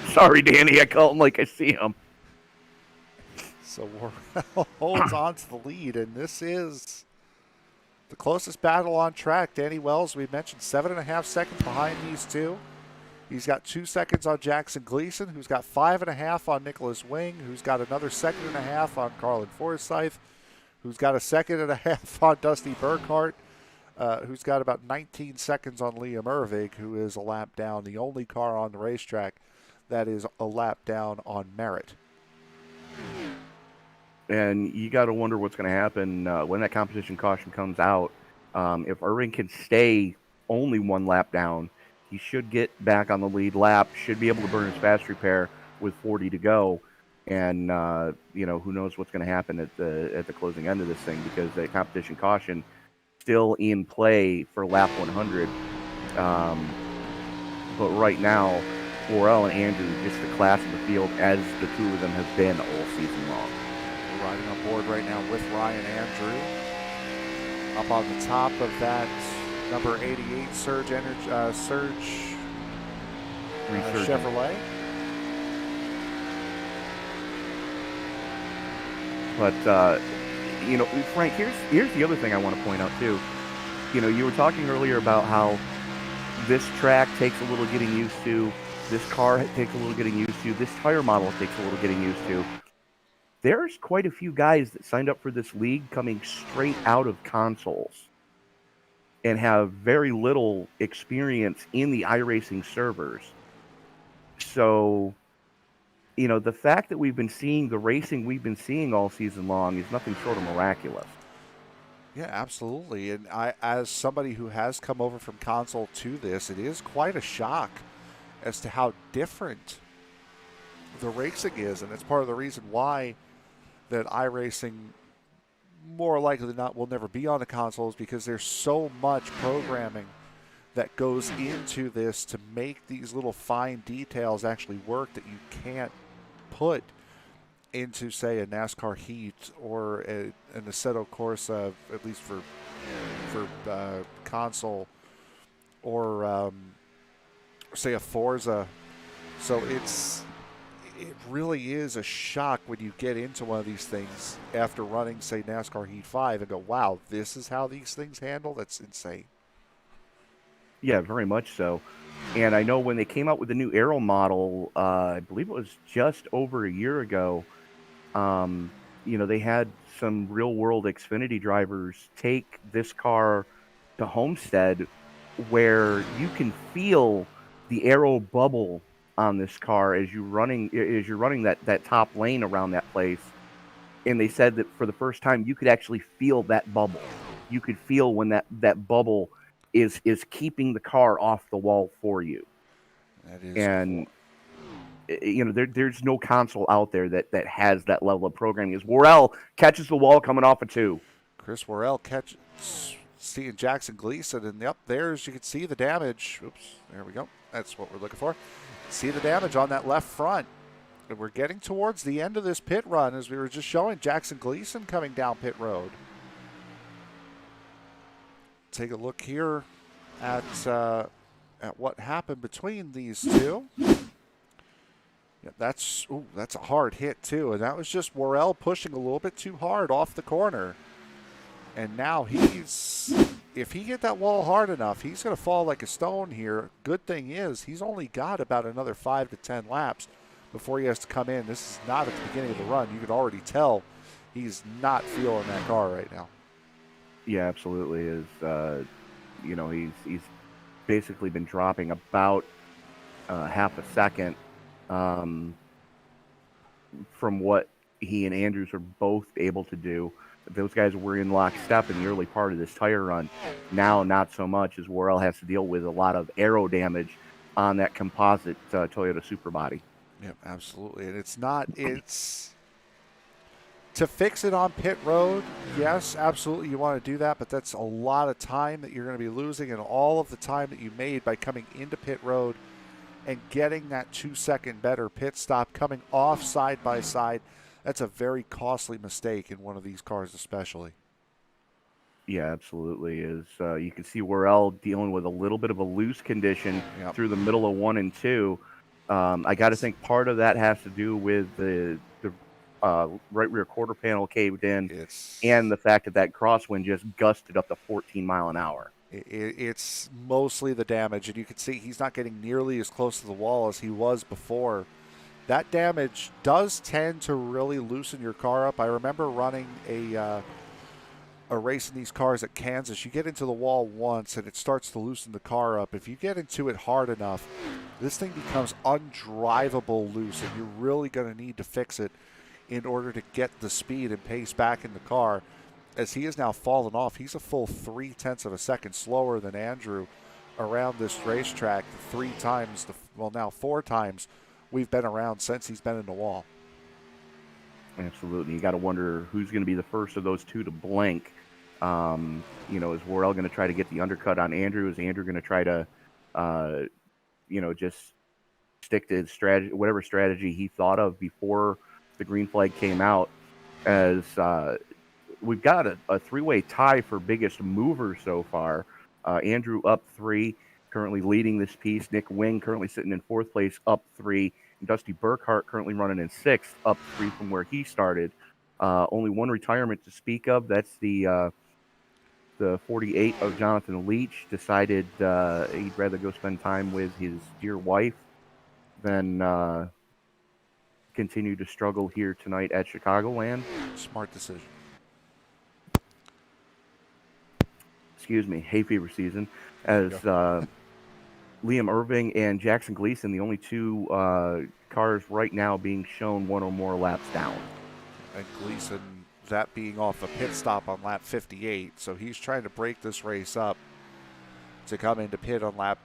Sorry, Danny. I call him like I see him. So Worrell holds on to the lead, and this is the closest battle on track. Danny Wells, we mentioned, 7.5 seconds behind these two. He's got 2 seconds on Jackson Gleason, who's got 5.5 on Nicholas Wing, who's got another 1.5 seconds on Carlin Forsyth, who's got 1.5 seconds on Dusty Burkhart, who's got about 19 seconds on Liam Irving, who is a lap down, the only car on the racetrack that is a lap down on merit. And you got to wonder what's going to happen when that competition caution comes out. If Irving can stay only 1 lap down, he should get back on the lead lap, should be able to burn his fast repair with 40 to go. And, who knows what's going to happen at the closing end of this thing, because the competition caution still in play for lap 100. But right now, Worrell and Andrew, just the class of the field as the 2 of them have been all season long. We're riding on board right now with Ryan Andrew. Up on the top of that number 88 Surge Chevrolet. But, Frank, here's the other thing I want to point out, too. You were talking earlier about how this track takes a little getting used to, this car takes a little getting used to, this tire model takes a little getting used to. There's quite a few guys that signed up for this league coming straight out of consoles and have very little experience in the iRacing servers. So, the fact that we've been seeing the racing we've been seeing all season long is nothing short of miraculous. Yeah, absolutely. And I, as somebody who has come over from console to this, it is quite a shock as to how different the racing is. And it's part of the reason why that iRacing more likely than not will never be on the consoles, because there's so much programming that goes into this to make these little fine details actually work that you can't put into, say, a NASCAR Heat or an Assetto Corsa, at least for console, or say a Forza. So it really is a shock when you get into one of these things after running, say, NASCAR Heat 5 and go, wow, this is how these things handle? That's insane. Yeah, very much so. And I know when they came out with the new Aero model, I believe it was just over a year ago, they had some real-world Xfinity drivers take this car to Homestead, where you can feel the aero bubble on this car as you're running that top lane around that place. And they said that for the first time you could actually feel that bubble. You could feel when that bubble is keeping the car off the wall for you. That is and cool. There's no console out there that has that level of programming. As Worrell catches the wall coming off a 2. Chris Worrell seeing Jackson Gleason, and up there's, you can see the damage. Oops, there we go. That's what we're looking for. See the damage on that left front. And we're getting towards the end of this pit run, as we were just showing Jackson Gleason coming down pit road. Take a look here at what happened between these two. Yeah, that's a hard hit too, and that was just Worrell pushing a little bit too hard off the corner. And now he's if he hit that wall hard enough, he's going to fall like a stone here. Good thing is he's only got about another 5 to 10 laps before he has to come in. This is not at the beginning of the run. You could already tell he's not feeling that car right now. Yeah, absolutely. He's basically been dropping about half a second from what he and Andrews are both able to do. Those guys were in lockstep in the early part of this tire run. Now, not so much, as Worrell has to deal with a lot of aero damage on that composite Toyota Super Body. Yep, absolutely. And it's to fix it on pit road. Yes, absolutely. You want to do that, but that's a lot of time that you're going to be losing, and all of the time that you made by coming into pit road and getting that 2-second better pit stop, coming off side by side. That's a very costly mistake in one of these cars, especially. Yeah, absolutely. You can see Worrell dealing with a little bit of a loose condition through the middle of 1 and 2. I got to think part of that has to do with the right rear quarter panel caved in, and the fact that crosswind just gusted up to 14 mile an hour. It's mostly the damage, and you can see he's not getting nearly as close to the wall as he was before. That damage does tend to really loosen your car up. I remember running a race in these cars at Kansas. You get into the wall once, and it starts to loosen the car up. If you get into it hard enough, this thing becomes undrivable loose, and you're really going to need to fix it in order to get the speed and pace back in the car. As he has now fallen off, he's a full 0.3 of a second slower than Andrew around this racetrack 3 times, now 4 times we've been around since he's been in the wall. Absolutely. You got to wonder who's going to be the first of those two to blink. Is Worrell going to try to get the undercut on Andrew? Is Andrew going to try to, just stick to his strategy, whatever strategy he thought of before the green flag came out? As we've got a 3-way tie for biggest mover so far. Andrew up 3, currently leading this piece. Nick Wing currently sitting in 4th place, up 3. And Dusty Burkhart currently running in 6th, up 3 from where he started. Only one retirement to speak of. That's the 48 of Jonathan Leach. Decided he'd rather go spend time with his dear wife than continue to struggle here tonight at Chicagoland. Smart decision. Excuse me, hay fever season, as Liam Irving and Jackson Gleason, the only 2 cars right now being shown 1 or more laps down. And Gleason, that being off a pit stop on lap 58, so he's trying to break this race up to come into pit on lap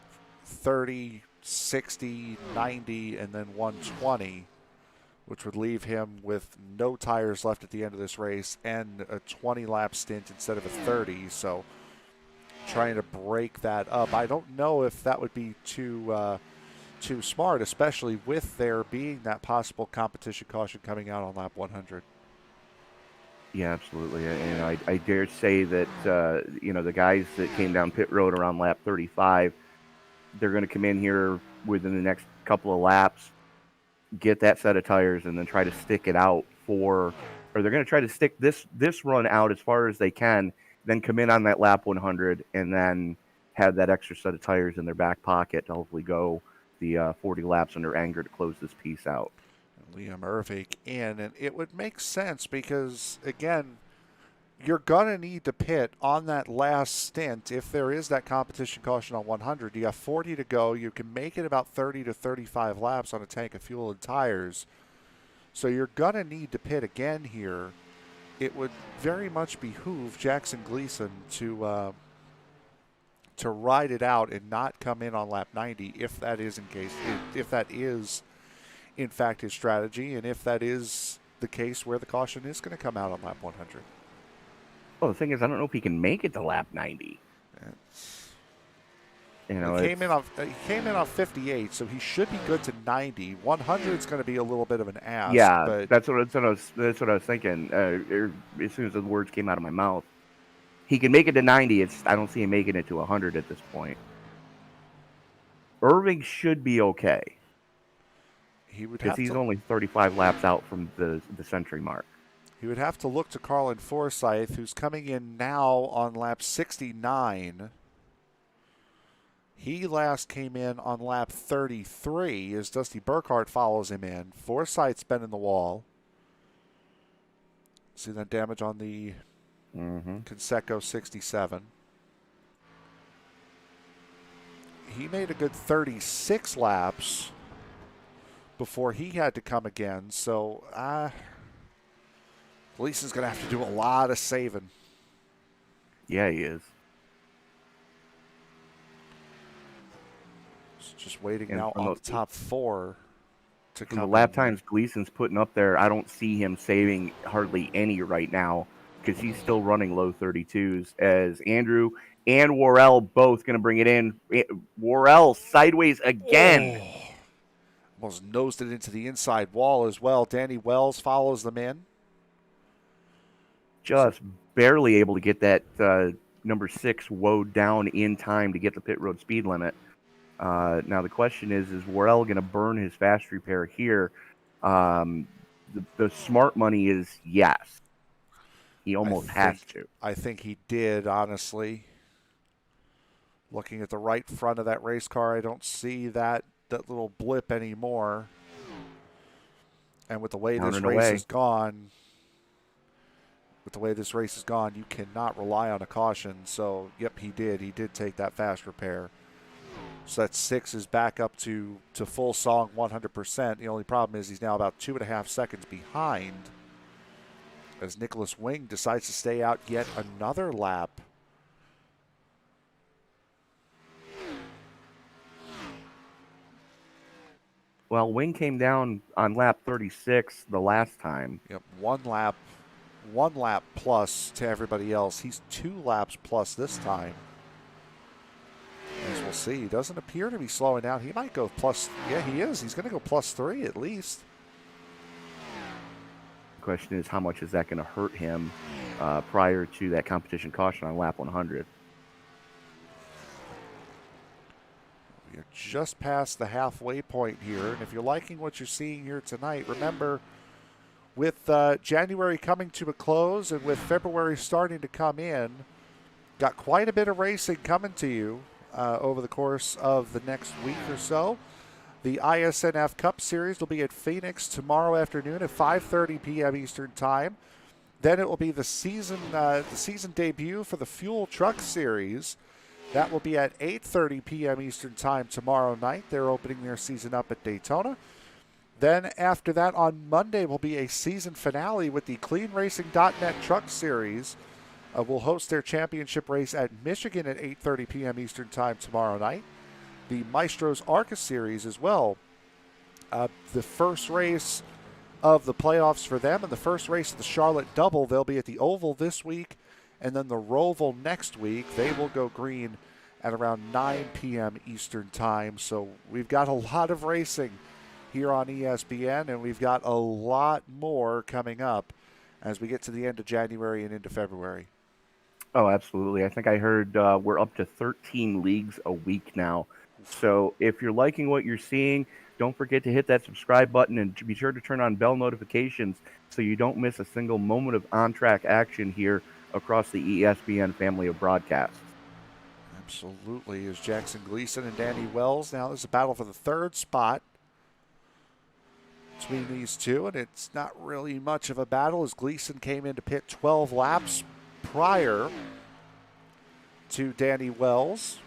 30, 60, 90, and then 120, which would leave him with no tires left at the end of this race and a 20-lap stint instead of a 30, so trying to break that up. I don't know if that would be too smart, especially with there being that possible competition caution coming out on lap 100. Yeah, absolutely. And I dare say that, the guys that came down pit road around lap 35, they're going to come in here within the next couple of laps, get that set of tires, and then try to stick it out or they're going to try to stick this run out as far as they can, then come in on that lap 100 and then have that extra set of tires in their back pocket to hopefully go the 40 laps under anger to close this piece out. Liam Irving in, and it would make sense because, again, you're going to need to pit on that last stint. If there is that competition caution on 100, you have 40 to go. You can make it about 30 to 35 laps on a tank of fuel and tires. So you're going to need to pit again here. It would very much behoove Jackson Gleason to ride it out and not come in on lap 90 if that is in fact his strategy, and if that is the case where the caution is going to come out on lap 100. Well, the thing is, I don't know if he can make it to lap 90. He came in off 58, so he should be good to 90. 100 is going to be a little bit of an ask. Yeah, but that's what I was thinking. As soon as the words came out of my mouth, he can make it to 90. I don't see him making it to 100 at this point. Irving should be okay. He would because he's only 35 laps out from the century mark. He would have to look to Carlin Forsyth, who's coming in now on lap 69. He last came in on lap 33 as Dusty Burkhart follows him in. Forsyth's been in the wall. See that damage on the Conseco 67. He made a good 36 laps before he had to come again. So, Gleason's going to have to do a lot of saving. Yeah, he is. Just waiting And now from on the top 4 to From come the lap in. times Gleason's putting up there, I don't see him saving hardly any right now because he's still running low 32s as Andrew and Worrell both going to bring it in. Worrell sideways again. Oh, almost nosed it into the inside wall as well. Danny Wells follows them in. Just barely able to get that number 6 woed down in time to get the pit road speed limit. Now the question is Worrell going to burn his fast repair here? The smart money is yes. He almost has to. I think he did, honestly. Looking at the right front of that race car, I don't see that little blip anymore. And with the way this race is gone, you cannot rely on a caution. So, yep, he did. He did take that fast repair. So that 6 is back up to full song 100%. The only problem is he's now about 2.5 seconds behind as Nicholas Wing decides to stay out yet another lap. Well, Wing came down on lap 36 the last time. Yep, one lap plus to everybody else. He's 2 laps plus this time. As we'll see, he doesn't appear to be slowing down. He might go plus, yeah, he is. He's going to go +3 at least. The question is, how much is that going to hurt him prior to that competition caution on lap 100? We're just past the halfway point here. And if you're liking what you're seeing here tonight, remember, with January coming to a close and with February starting to come in, got quite a bit of racing coming to you over the course of the next week or so. The ISNF Cup Series will be at Phoenix tomorrow afternoon at 5:30 p.m. Eastern Time. Then it will be the season debut for the Fuel Truck Series. That will be at 8:30 p.m. Eastern Time tomorrow night. They're opening their season up at Daytona. Then after that on Monday will be a season finale with the CleanRacing.net Truck Series. Will host their championship race at Michigan at 8:30 p.m. Eastern Time tomorrow night. The Maestros ARCA Series as well. The first race of the playoffs for them and the first race of the Charlotte Double. They'll be at the Oval this week, and then the Roval next week. They will go green at around 9 p.m. Eastern Time. So we've got a lot of racing here on ESPN, and we've got a lot more coming up as we get to the end of January and into February. Oh, absolutely. I think I heard we're up to 13 leagues a week now. So if you're liking what you're seeing, don't forget to hit that subscribe button and be sure to turn on bell notifications so you don't miss a single moment of on-track action here across the ESPN family of broadcasts. Absolutely. As Jackson Gleason and Danny Wells. Now there's a battle for the 3rd spot between these two, and it's not really much of a battle as Gleason came into pit 12 laps prior to Danny Wells.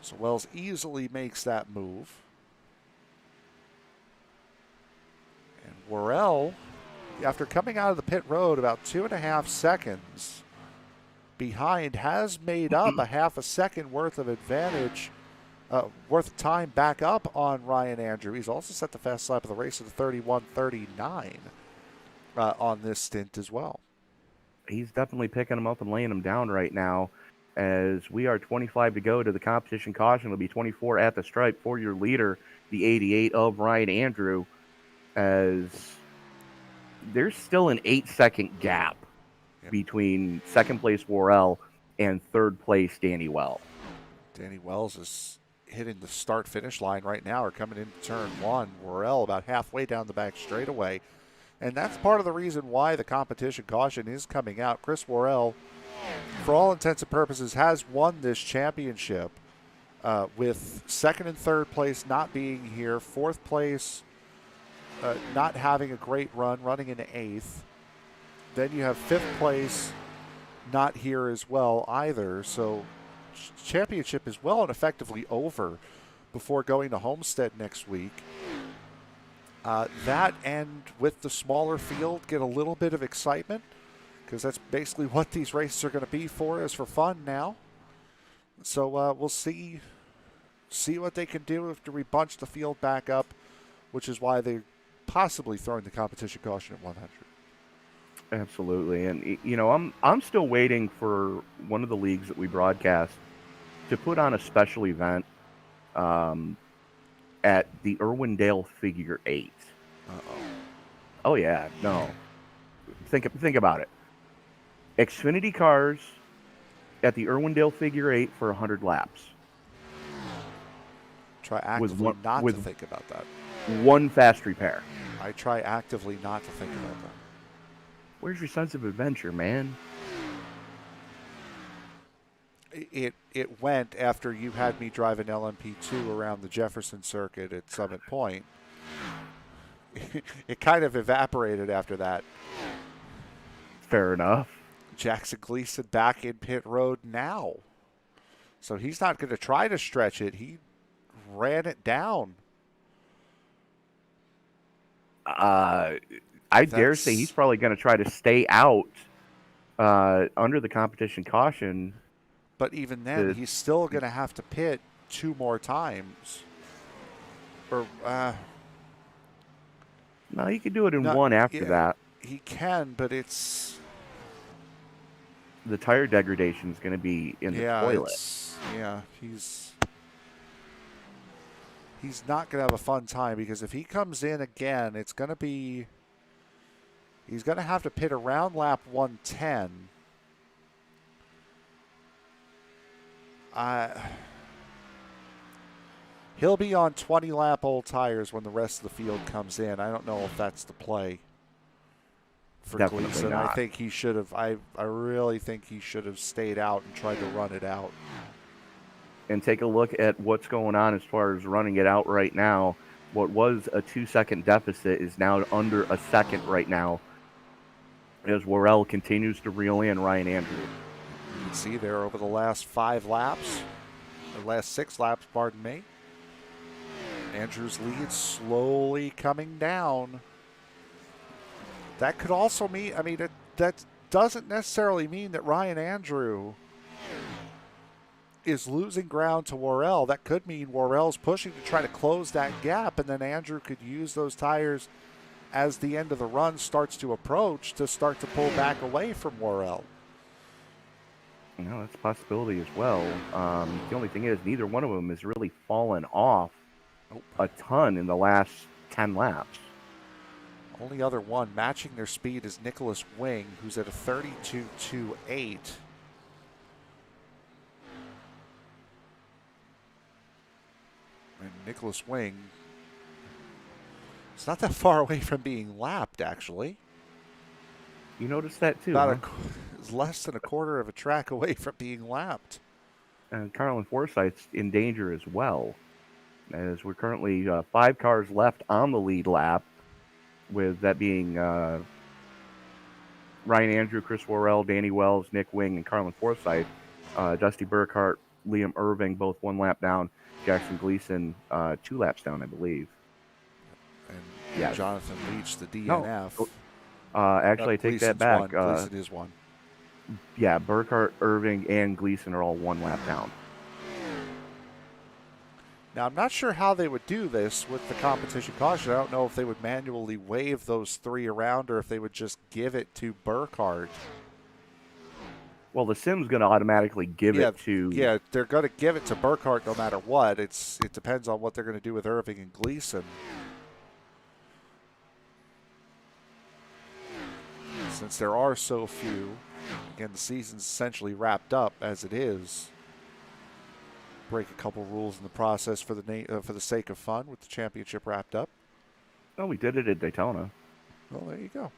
So Wells easily makes that move. And Worrell, after coming out of the pit road about 2.5 seconds behind, has made up a half a second worth of advantage, worth of time back up on Ryan Andrew. He's also set the fast lap of the race at a 31:39 on this stint as well. He's definitely picking him up and laying him down right now. As we are 25 to go to the competition caution. It'll be 24 at the stripe for your leader, the 88 of Ryan Andrew, as there's still an 8-second gap between second place Worrell and third place Danny Wells. Danny Wells is hitting the start-finish line right now, or coming into turn 1. Worrell about halfway down the back straightaway And that's part of the reason why the competition caution is coming out. Chris Worrell, for all intents and purposes, has won this championship with second and third place not being here, fourth place not having a great run, running in eighth. Then you have fifth place not here as well either. So championship is well and effectively over before going to Homestead next week. That and with the smaller field get a little bit of excitement because that's basically what these races are going to be for, is for fun now. So we'll see what they can do after we bunch the field back up, which is why they're possibly throwing the competition caution at 100. Absolutely. And, you know, I'm still waiting for one of the leagues that we broadcast to put on a special event at the Irwindale Figure 8. Uh-oh. Oh, yeah. No. Think about it. Xfinity cars at the Irwindale Figure 8 for 100 laps. Try actively not to think about that. One fast repair. I try actively not to think about that. Where's your sense of adventure, man? It went after you had me drive an LMP2 around the Jefferson Circuit at Summit Point. It kind of evaporated after that. Fair enough. Jackson Gleason back in pit road now. So he's not going to try to stretch it. He ran it down. I dare say he's probably going to try to stay out under the competition caution. But even then, he's still going to have to pit 2 more times. Or no, he could do it in one after that. He can, but it's... The tire degradation is going to be in the toilet. He's not going to have a fun time because if he comes in again, it's going to be... He's going to have to pit around lap 110. He'll be on 20-lap old tires when the rest of the field comes in. I don't know if that's the play for Definitely Gleason. not. I think he should have. I really think he should have stayed out and tried to run it out. And take a look at what's going on as far as running it out right now. What was a 2-second deficit is now under a second right now, as Worrell continues to reel in Ryan Andrew. You can see there over the last 5 laps, or last 6 laps, pardon me, Andrew's lead slowly coming down. That could also mean, that doesn't necessarily mean that Ryan Andrew is losing ground to Worrell. That could mean Worrell's pushing to try to close that gap, and then Andrew could use those tires as the end of the run starts to approach to start to pull back away from Worrell. No, that's a possibility as well. The only thing is, neither one of them has really fallen off a ton in the last 10 laps. Only other one matching their speed is Nicholas Wing, who's at a 32.28. And Nicholas Wing is not that far away from being lapped, actually. You noticed that too, About huh? less than a quarter of a track away from being lapped. And Carlin Forsyth's in danger as well, as we're currently 5 cars left on the lead lap, with that being Ryan Andrew, Chris Worrell, Danny Wells, Nick Wing, and Carlin Forsyth. Dusty Burkhart, Liam Irving, both 1 lap down. Jackson Gleason, 2 laps down, I believe. And Jonathan Leach, the DNF. No. Actually, I take that back. Gleason is 1. Yeah, Burkhart, Irving, and Gleason are all 1 lap down. Now, I'm not sure how they would do this with the competition caution. I don't know if they would manually wave those 3 around or if they would just give it to Burkhart. Well, the sim's going to automatically give it to... Yeah, they're going to give it to Burkhart no matter what. It depends on what they're going to do with Irving and Gleason. Since there are so few, again, the season's essentially wrapped up as it is. Break a couple rules in the process for the sake of fun with the championship wrapped up. Oh, we did it at Daytona. Well, there you go.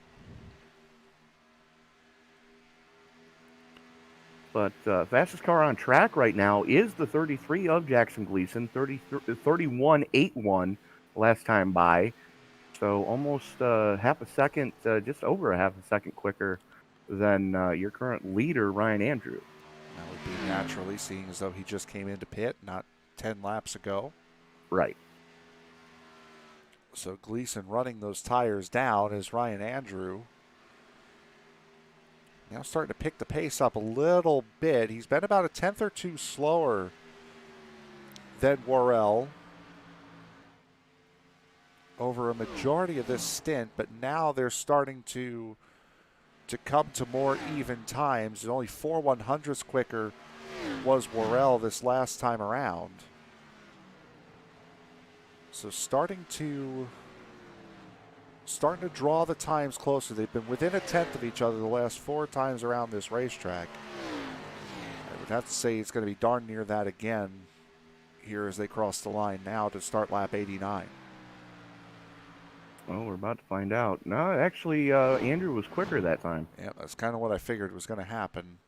But fastest car on track right now is the 33 of Jackson Gleason, 31.81 last time by. So almost half a second, just over a half a second quicker than your current leader, Ryan Andrew. That would be naturally, seeing as though he just came into pit not 10 laps ago. Right. So Gleason running those tires down as Ryan Andrew now starting to pick the pace up a little bit. He's been about a tenth or two slower than Worrell over a majority of this stint, but now they're starting to come to more even times. And only 4/100ths quicker was Worrell this last time around. So starting to draw the times closer. They've been within a tenth of each other the last 4 times around this racetrack. I would have to say it's going to be darn near that again here as they cross the line now to start lap 89. Well, we're about to find out. No, actually, Andrew was quicker that time. Yeah, that's kind of what I figured was going to happen.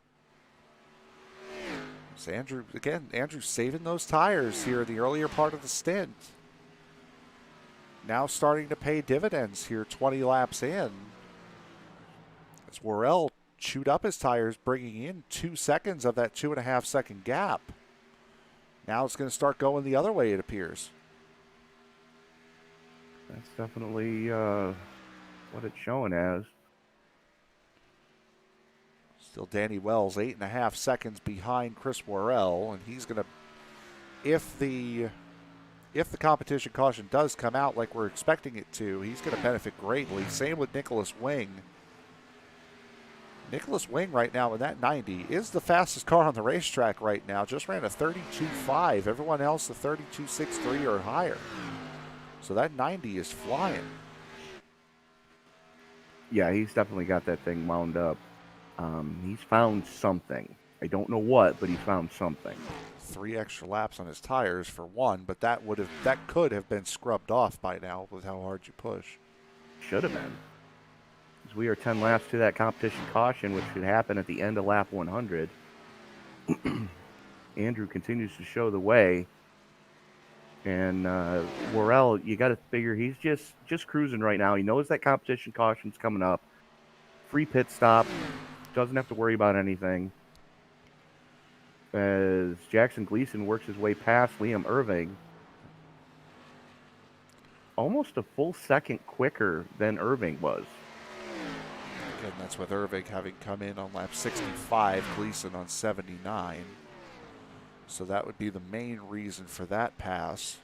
So Andrew saving those tires here in the earlier part of the stint. Now starting to pay dividends here 20 laps in. As Worrell chewed up his tires, bringing in 2 seconds of that 2.5 second gap. Now it's going to start going the other way, it appears. That's definitely what it's showing as. Still Danny Wells 8.5 seconds behind Chris Worrell, and he's going to, if the competition caution does come out like we're expecting it to, he's going to benefit greatly. Same with Nicholas Wing. Nicholas Wing right now in that 90 is the fastest car on the racetrack right now. Just ran a 32.5. Everyone else a 32.63 or higher. So that 90 is flying. Yeah, he's definitely got that thing wound up. He's found something. I don't know what, but he's found something. 3 extra laps on his tires for one, but that could have been scrubbed off by now with how hard you push. Should have been. Because we are 10 laps to that competition caution, which should happen at the end of lap 100. Andrew continues to show the way. And Worrell, you got to figure he's just cruising right now. He knows that competition caution's coming up. Free pit stop. Doesn't have to worry about anything. As Jackson Gleason works his way past Liam Irving. Almost a full second quicker than Irving was. Again, that's with Irving having come in on lap 65, Gleason on 79. So that would be the main reason for that pass.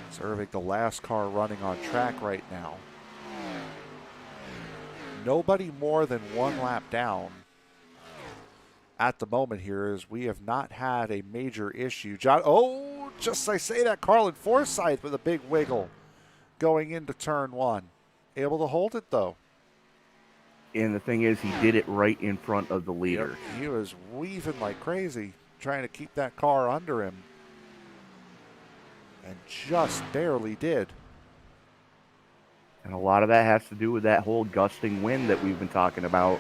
It's Irving, the last car running on track right now. Nobody more than 1 lap down at the moment here, as we have not had a major issue. Just as I say that, Carlin Forsyth with a big wiggle going into turn 1. Able to hold it though. And the thing is, he did it right in front of the leader. Yep, he was weaving like crazy, trying to keep that car under him. And just barely did. And a lot of that has to do with that whole gusting wind that we've been talking about.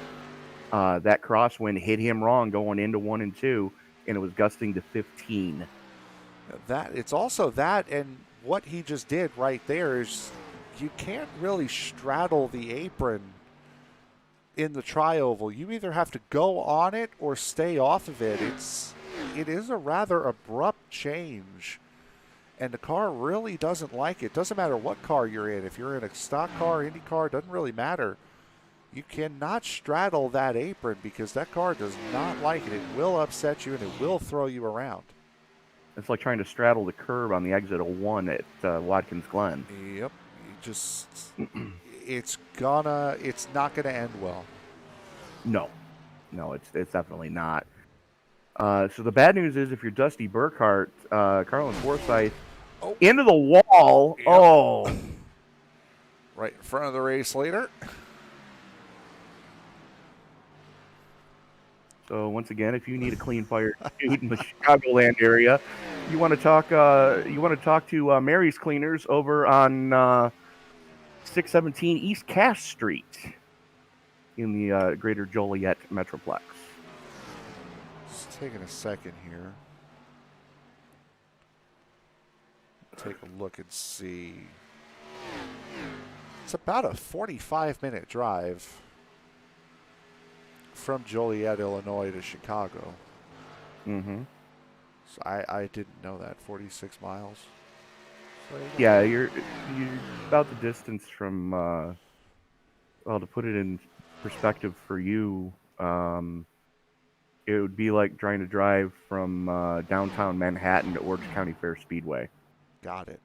That crosswind hit him wrong going into 1 and 2, and it was gusting to 15. It's also that, and what he just did right there is you can't really straddle the apron in the tri-oval. You either have to go on it or stay off of it. It is a rather abrupt change, and the car really doesn't like it. Doesn't matter what car you're in. If you're in a stock car, Indy car, doesn't really matter. You cannot straddle that apron because that car does not like it. It will upset you and it will throw you around. It's like trying to straddle the curb on the exit of 1 at Watkins Glen. Yep. It's not gonna end well. No, it's definitely not. So the bad news is, if you're Dusty Burkhart, Carlin Forsyth into the wall. Yep. Oh, Right in front of the race leader. So once again, if you need a clean fire shoot in the Chicagoland area, you want to talk to Mary's Cleaners over on 617 East Cass Street in the greater Joliet Metroplex. Just taking a second here. Take a look and see. It's about a 45-minute drive from Joliet, Illinois to Chicago. Mm-hmm. So I didn't know that. 46 miles. So yeah, you're about the distance from, well, to put it in perspective for you, it would be like trying to drive from downtown Manhattan to Orange County Fair Speedway. Got it.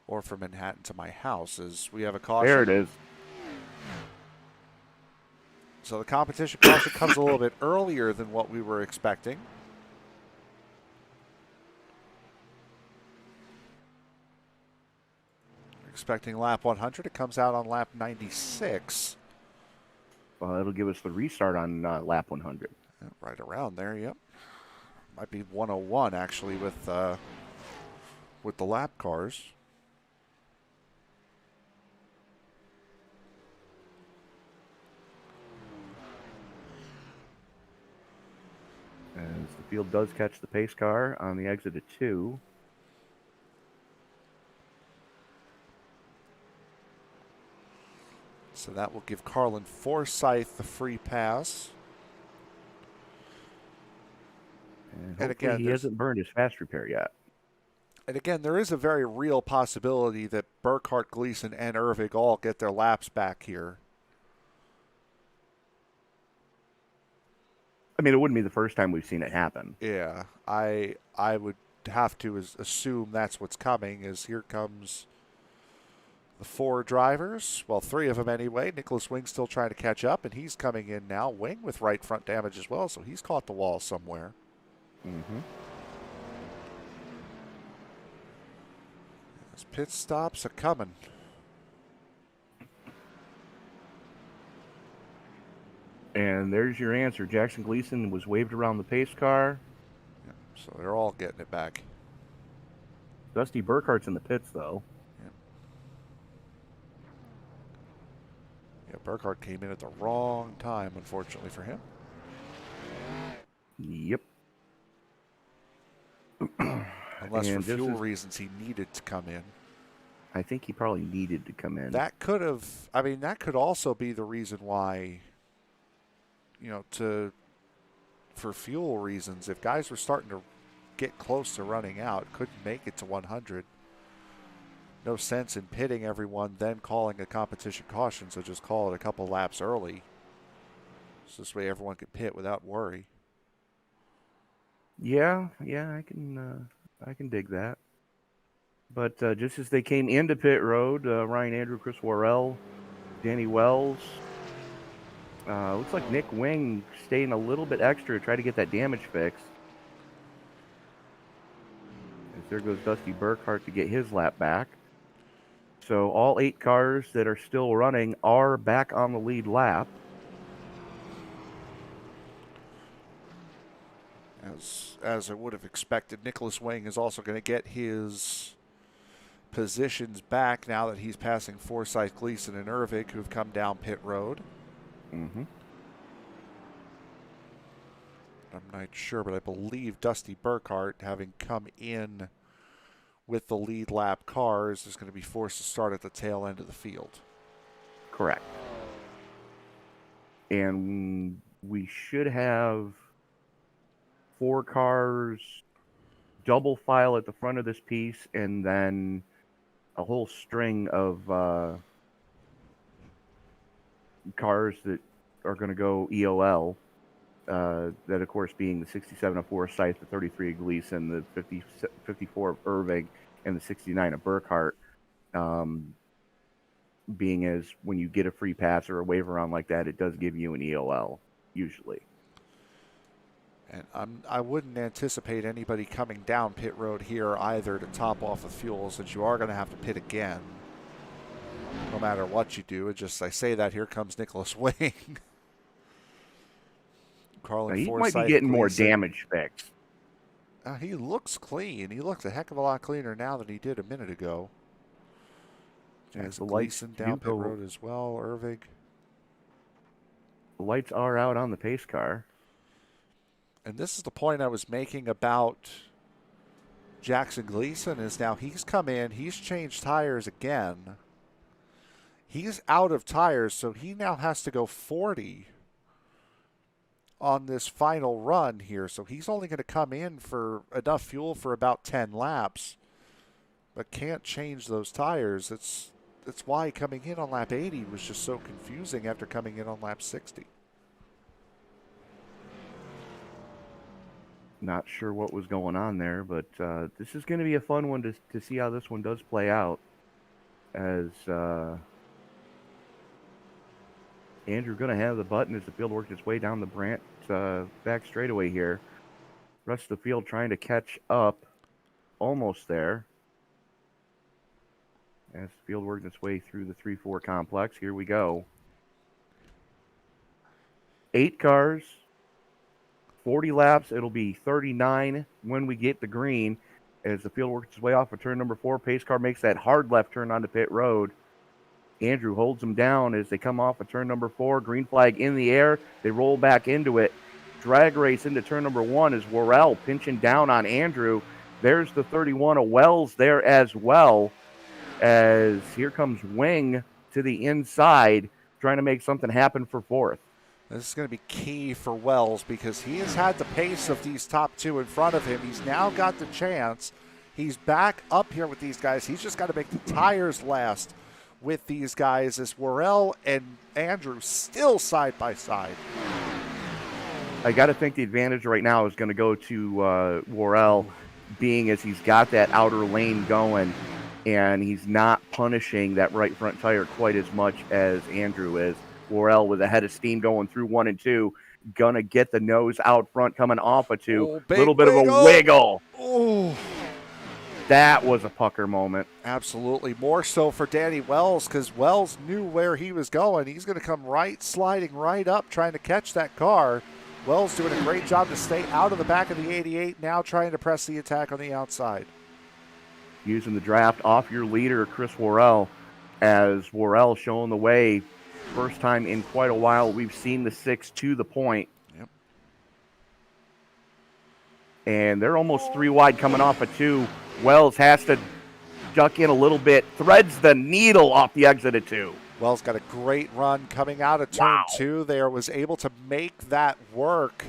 Or from Manhattan to my house, as we have a caution. There it is. So the competition caution comes a little bit earlier than what we were expecting. Expecting lap 100. It comes out on lap 96. Well, it'll give us the restart on lap 100. Right around there, yep. Might be 101 actually with the lap cars. As the field does catch the pace car on the exit of 2. So that will give Carlin Forsyth the free pass. And again, he hasn't burned his fast repair yet. And again, there is a very real possibility that Burkhart, Gleason, and Irving all get their laps back here. I mean, it wouldn't be the first time we've seen it happen. Yeah, I would have to assume that's what's coming, as here comes the 4 drivers. Well, 3 of them anyway. Nicholas Wing still trying to catch up, and he's coming in now. Wing with right front damage as well, so he's caught the wall somewhere. Mm-hmm. As pit stops are coming. And there's your answer. Jackson Gleason was waved around the pace car. Yeah, so they're all getting it back. Dusty Burkhart's in the pits, though. Yeah, Burkhart came in at the wrong time, unfortunately for him. Yep. Unless for fuel reasons he needed to come in. I think he probably needed to come in. That could have, I mean, that could also be the reason why, you know, for fuel reasons, if guys were starting to get close to running out, couldn't make it to 100. No sense in pitting everyone, then calling a competition caution, so just call it a couple laps early. So this way everyone could pit without worry. Yeah, I can dig that. But just as they came into pit road, Ryan Andrew, Chris Worrell, Danny Wells, looks like Nick Wing staying a little bit extra to try to get that damage fixed. As there goes Dusty Burkhart to get his lap back. So all 8 cars that are still running are back on the lead lap. As I would have expected, Nicholas Wing is also going to get his positions back now that he's passing Forsyth, Gleason, and Irving, who've come down pit road. Mm-hmm. I'm not sure, but I believe Dusty Burkhart, having come in with the lead lap cars, is going to be forced to start at the tail end of the field. Correct. And we should have 4 cars double file at the front of this piece, and then a whole string of cars that are going to go EOL. That, of course, being the 67 of Forsyth, the 33 of Gleason, the 54 of Irving, and the 69 of Burkhart. Being as when you get a free pass or a waiver on like that, it does give you an EOL, usually. And I wouldn't anticipate anybody coming down pit road here either to top off the fuel, since you are going to have to pit again, no matter what you do. It just, I say that, here comes Nicholas Wing. Carlin He Forsyth, might be getting more Gleason. damage fixed. He looks clean. He looks a heck of a lot cleaner now than he did a minute ago. As Jackson the lights Gleason do down pit go, road as well. Irving. the lights are out on the pace car. And this is the point I was making about Jackson Gleason is now he's come in, he's changed tires again. He's out of tires, so he now has to go 40 on this final run here. So he's only going to come in for enough fuel for about 10 laps, but can't change those tires. That's why coming in on lap 80 was just so confusing after coming in on lap 60. Not sure what was going on there, but this is going to be a fun one to see how this one does play out. As Andrew going to have the button as the field works its way down the Brandt back straightaway here. Rest of the field trying to catch up, almost there. As the field works its way through the 3-4 complex, here we go. 8 cars. 40 laps. It'll be 39 when we get the green. As the field works its way off of turn number 4, pace car makes that hard left turn onto pit road. Andrew holds them down as they come off of turn number 4. Green flag in the air. They roll back into it. Drag race into turn number 1 is Worrell pinching down on Andrew. There's the 31 of Wells there as well. As here comes Wing to the inside, trying to make something happen for 4th. This is going to be key for Wells because he has had the pace of these top 2 in front of him. He's now got the chance. He's back up here with these guys. He's just got to make the tires last with these guys as Worrell and Andrew still side by side. I got to think the advantage right now is going to go to Worrell, being as he's got that outer lane going, and he's not punishing that right front tire quite as much as Andrew is. Worrell with a head of steam going through 1 and 2, gonna get the nose out front coming off of 2. Little bit of a wiggle. Oh, that was a pucker moment. Absolutely. More so for Danny Wells because Wells knew where he was going. He's going to come right, sliding right up, trying to catch that car. Wells doing a great job to stay out of the back of the 88, now trying to press the attack on the outside. Using the draft off your leader, Chris Worrell, as Worrell showing the way. First time in quite a while we've seen the 6 to the point. Yep. And they're almost 3 wide coming off of 2. Wells has to duck in a little bit, threads the needle off the exit of 2. Wells got a great run coming out of turn 2 there, was able to make that work.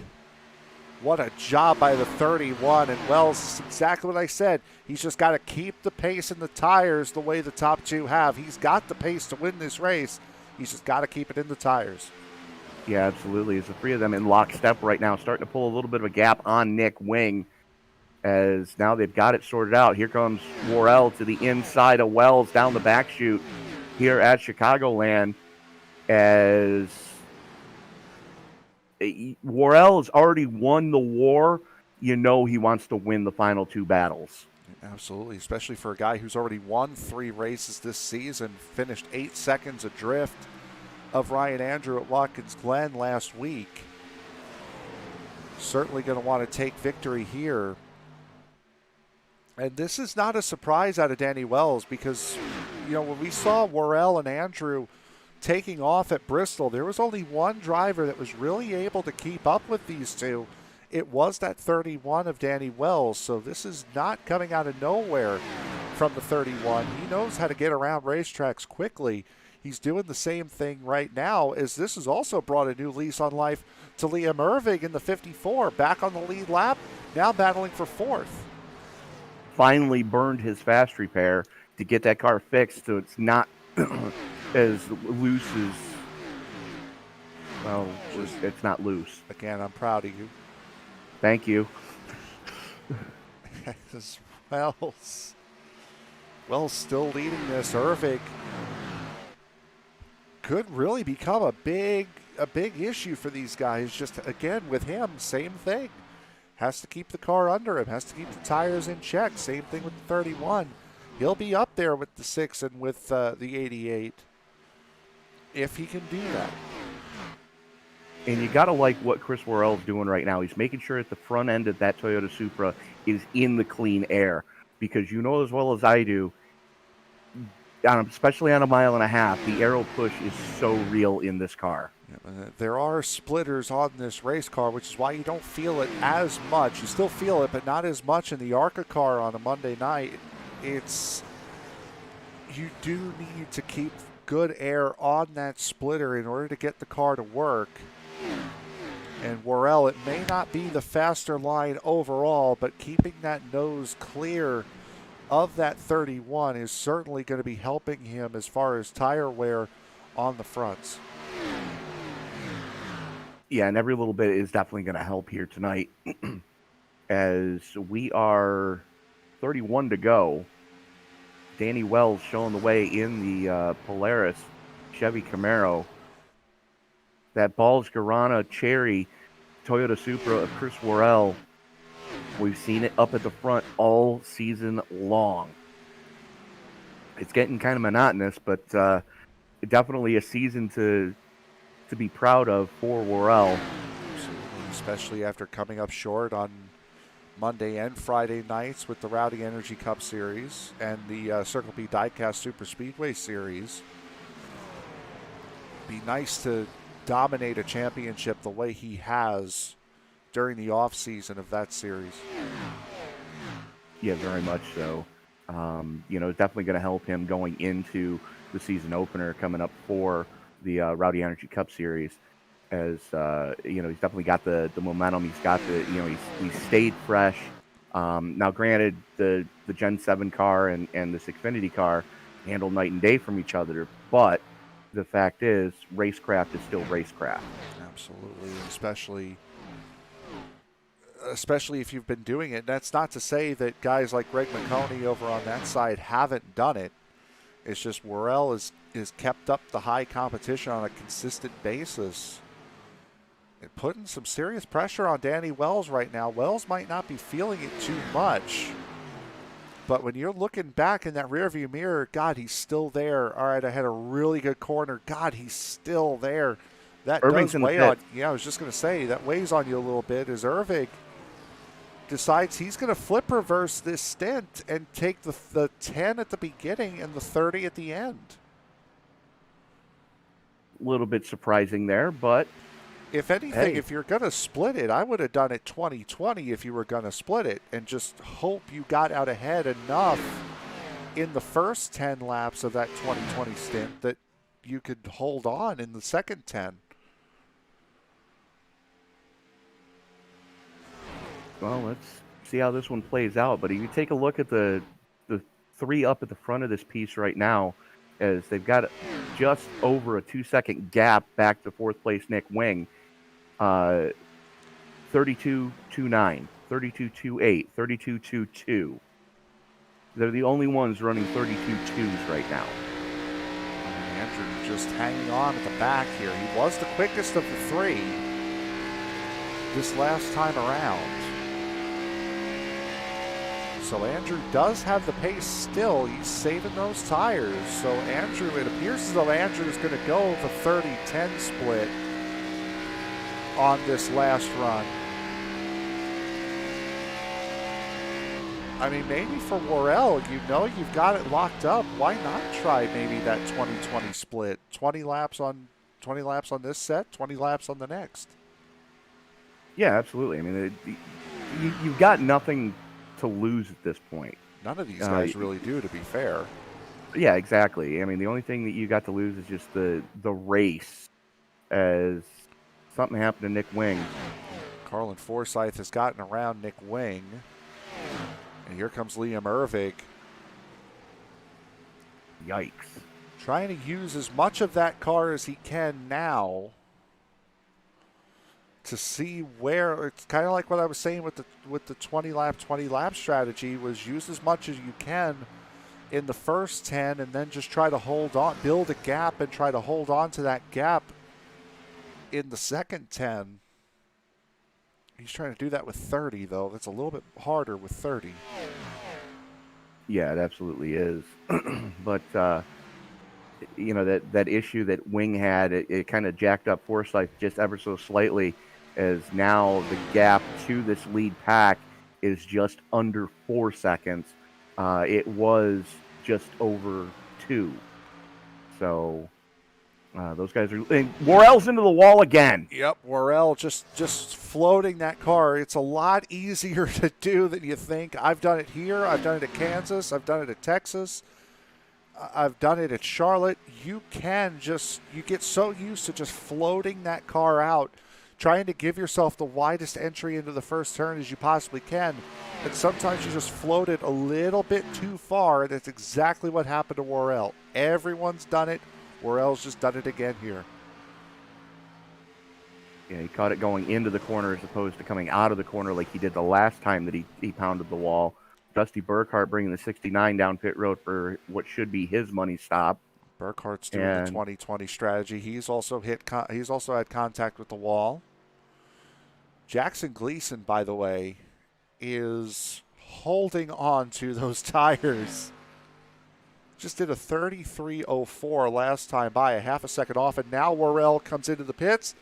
What a job by the 31, and Wells, exactly what I said. He's just got to keep the pace in the tires the way the top 2 have. He's got the pace to win this race. He's just got to keep it in the tires. Yeah, absolutely. It's the 3 of them in lockstep right now, starting to pull a little bit of a gap on Nick Wing, as now they've got it sorted out. Here comes Worrell to the inside of Wells down the back chute here at Chicagoland, as Worrell has already won the war. You know he wants to win the final 2 battles. Absolutely, especially for a guy who's already won 3 races this season, finished 8 seconds adrift of Ryan Andrew at Watkins Glen last week. Certainly going to want to take victory here. And this is not a surprise out of Danny Wells because, you know, when we saw Worrell and Andrew taking off at Bristol, there was only one driver that was really able to keep up with these 2. It was that 31 of Danny Wells, so this is not coming out of nowhere from the 31. He knows how to get around racetracks quickly. He's doing the same thing right now, as this has also brought a new lease on life to Liam Irving in the 54, back on the lead lap, now battling for 4th. Finally burned his fast repair to get that car fixed so it's not as loose as, well, it's not loose. Again, I'm proud of you. Thank you. As Wells still leading this. Irving could really become a big issue for these guys. Just again with him, same thing. Has to keep the car under him. Has to keep the tires in check. Same thing with the 31. He'll be up there with the 6 and with the 88 if he can do that. And you got to like what Chris Worrell's doing right now. He's making sure that the front end of that Toyota Supra is in the clean air, because you know as well as I do, especially on a mile and a half, the aero push is so real in this car. There are splitters on this race car, which is why you don't feel it as much. You still feel it, but not as much in the ARCA car on a Monday night. You do need to keep good air on that splitter in order to get the car to work. And Worrell, it may not be the faster line overall, but keeping that nose clear of that 31 is certainly going to be helping him as far as tire wear on the fronts. Yeah, and every little bit is definitely going to help here tonight. As we are 31 to go, Danny Wells showing the way in the Polaris Chevy Camaro. That Balls Garana Cherry Toyota Supra of Chris Worrell, we've seen it up at the front all season long. It's getting kind of monotonous, but definitely a season to be proud of for Worrell. Absolutely, especially after coming up short on Monday and Friday nights with the Rowdy Energy Cup Series and the Circle B Diecast Super Speedway Series. Be nice to dominate a championship the way he has during the off season of that series. Yeah, very much so. It's definitely going to help him going into the season opener coming up for the Rowdy Energy Cup Series. As he's definitely got the momentum. He's got he's stayed fresh. Now, granted, the Gen 7 car and this Xfinity car handle night and day from each other, but the fact is, racecraft is still racecraft. Absolutely, especially if you've been doing it. That's not to say that guys like Greg McConey over on that side haven't done it. It's just Worrell is kept up the high competition on a consistent basis. And putting some serious pressure on Danny Wells right now. Wells might not be feeling it too much, but when you're looking back in that rearview mirror, God, he's still there. All right, I had a really good corner. God, he's still there. That Irving's does weigh on. Yeah, I was just going to say that weighs on you a little bit as Irving decides he's going to flip reverse this stint and take the 10 at the beginning and the 30 at the end. A little bit surprising there, but if anything, if you're going to split it, I would have done it 20-20 if you were going to split it and just hope you got out ahead enough in the first 10 laps of that 2020 stint that you could hold on in the second 10. Well, let's see how this one plays out. But if you take a look at the three up at the front of this piece right now, as they've got just over a 2-second gap back to fourth place Nick Wing. 32.29, 32.28, 32.22. They're the only ones running 32.2s right now. Andrew just hanging on at the back here. He was the quickest of the three this last time around. So Andrew does have the pace still. He's saving those tires. So Andrew, it appears as though Andrew is going to go the 30-10 split on this last run. I mean, maybe for Worrell, you've got it locked up. Why not try maybe that 20-20 split? 20 laps on this set, 20 laps on the next. Yeah, absolutely. I mean, you've got nothing to lose at this point. None of these guys really do, to be fair. Yeah, exactly. I mean, the only thing that you got to lose is just the race, as something happened to Nick Wing. Carlin Forsyth has gotten around Nick Wing. And here comes Liam Irving. Yikes. Trying to use as much of that car as he can now to see where, it's kind of like what I was saying with the 20 lap strategy, was use as much as you can in the first 10 and then just try to hold on, build a gap and try to hold on to that gap in the second 10. He's trying to do that with 30, though. That's a little bit harder with 30. Yeah, it absolutely is. But that issue that Wing had, it kind of jacked up Forsyth just ever so slightly, as now the gap to this lead pack is just under 4 seconds. It was just over 2. So those guys are. And Worrell's into the wall again. Yep, Worrell just floating that car. It's a lot easier to do than you think. I've done it here. I've done it at Kansas. I've done it at Texas. I've done it at Charlotte. You get so used to just floating that car out, trying to give yourself the widest entry into the first turn as you possibly can. And sometimes you just float it a little bit too far. That's exactly what happened to Worrell. Everyone's done it. Worrell's just done it again here. Yeah, he caught it going into the corner as opposed to coming out of the corner like he did the last time that he pounded the wall. Dusty Burkhart bringing the 69 down pit road for what should be his money stop. Burkhart's doing the 2020 strategy. He's also had contact with the wall. Jackson Gleason, by the way, is holding on to those tires. Just did a 33.04 last time by, a half a second off, and now Worrell comes into the pits.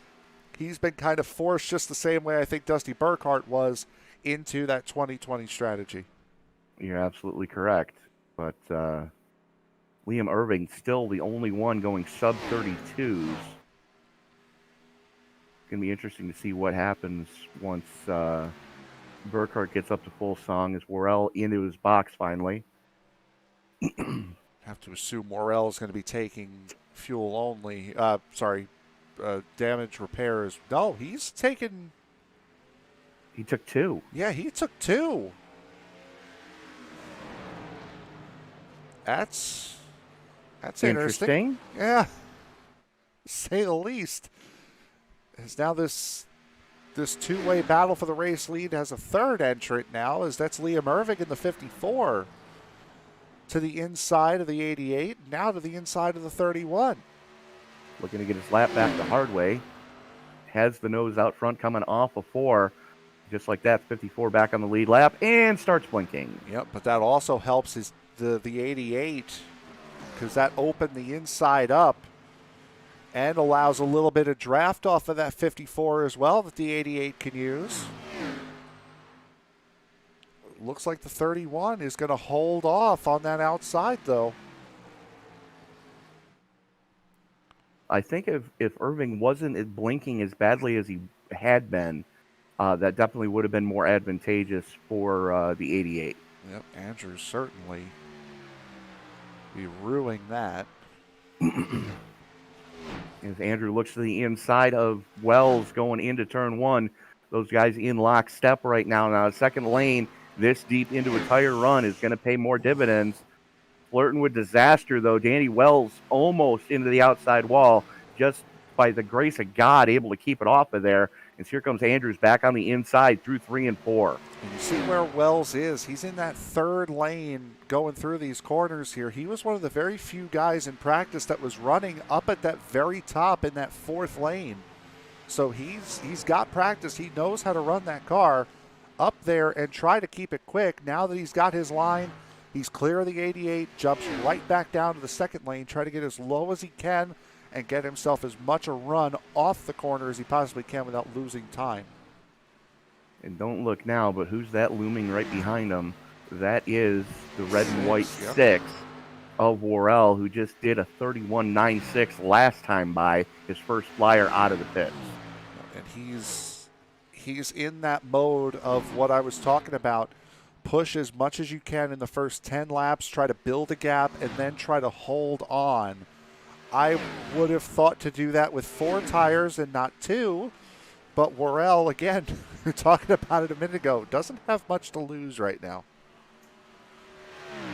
He's been kind of forced just the same way I think Dusty Burkhart was into that 2020 strategy. You're absolutely correct. But Liam Irving still the only one going sub-32s. It's going to be interesting to see what happens once Burkhart gets up to full song as Worrell into his box finally. Have to assume Worrell is going to be taking fuel only. Damage repairs. No, he's taken. He took 2. Yeah, he took 2. That's interesting. Yeah, to say the least. As now this two-way battle for the race lead has a third entrant now, as that's Liam Irving in the 54 to the inside of the 88, now to the inside of the 31. Looking to get his lap back the hard way. Has the nose out front coming off of 4. Just like that, 54 back on the lead lap and starts blinking. Yep, but that also helps the 88 because that opened the inside up and allows a little bit of draft off of that 54 as well that the 88 can use. Looks like the 31 is going to hold off on that outside, though. I think if Irving wasn't blinking as badly as he had been, that definitely would have been more advantageous for the 88. Yep, Andrew certainly be ruining that. As Andrew looks to the inside of Wells going into turn 1, those guys in lockstep right now. Now, second lane, this deep into a tire run is going to pay more dividends. Flirting with disaster, though. Danny Wells almost into the outside wall, just by the grace of God, able to keep it off of there. And here comes Andrews back on the inside through 3 and 4. And you see where Wells is. He's in that third lane going through these corners here. He was one of the very few guys in practice that was running up at that very top in that fourth lane. So he's got practice. He knows how to run that car up there and try to keep it quick. Now that he's got his line, he's clear of the 88, jumps right back down to the second lane, try to get as low as he can and get himself as much a run off the corner as he possibly can without losing time. And don't look now, but who's that looming right behind him? That is the red and white 6 of Worrell, who just did a 31.96 last time by, his first flyer out of the pits. And he's in that mode of what I was talking about. Push as much as you can in the first 10 laps, try to build a gap, and then try to hold on. I would have thought to do that with 4 tires and not 2, but Worrell, again, we were talking about it a minute ago, doesn't have much to lose right now.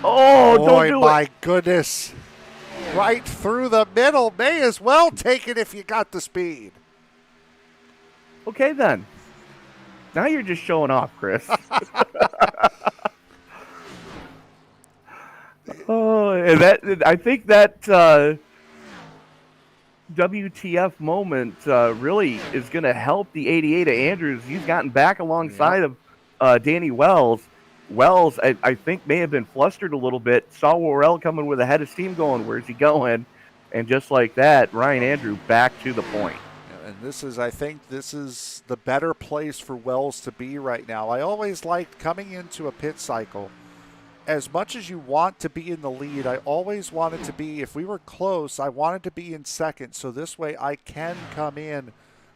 Oh, boy, don't do my it. goodness. Right through the middle. May as well take it if you got the speed. Okay, then. Now you're just showing off, Chris. Oh, and that, I think that WTF moment really is going to help the 88 of Andrews. He's gotten back alongside of Danny Wells. Wells, I think, may have been flustered a little bit. Saw Worrell coming with a head of steam going, where's he going? And just like that, Ryan Andrew back to the point. And I think this is the better place for Wells to be right now. I always liked coming into a pit cycle. As much as you want to be in the lead, I always wanted to be, if we were close, I wanted to be in second. So this way I can come in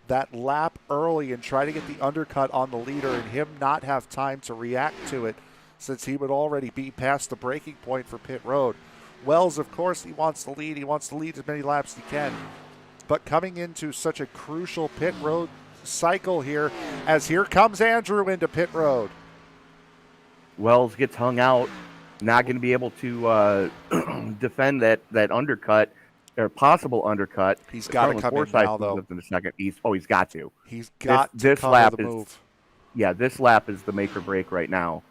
that lap early and try to get the undercut on the leader and him not have time to react to it since he would already be past the breaking point for pit road. Wells, of course, he wants to lead. He wants to lead as many laps as he can. But coming into such a crucial pit road cycle here, as here comes Andrew into pit road. Wells gets hung out, not going to be able to defend that undercut or possible undercut. He's got to come in now, though. In a second. He's got to. He's got to this cover lap the move. Yeah, this lap is the make or break right now.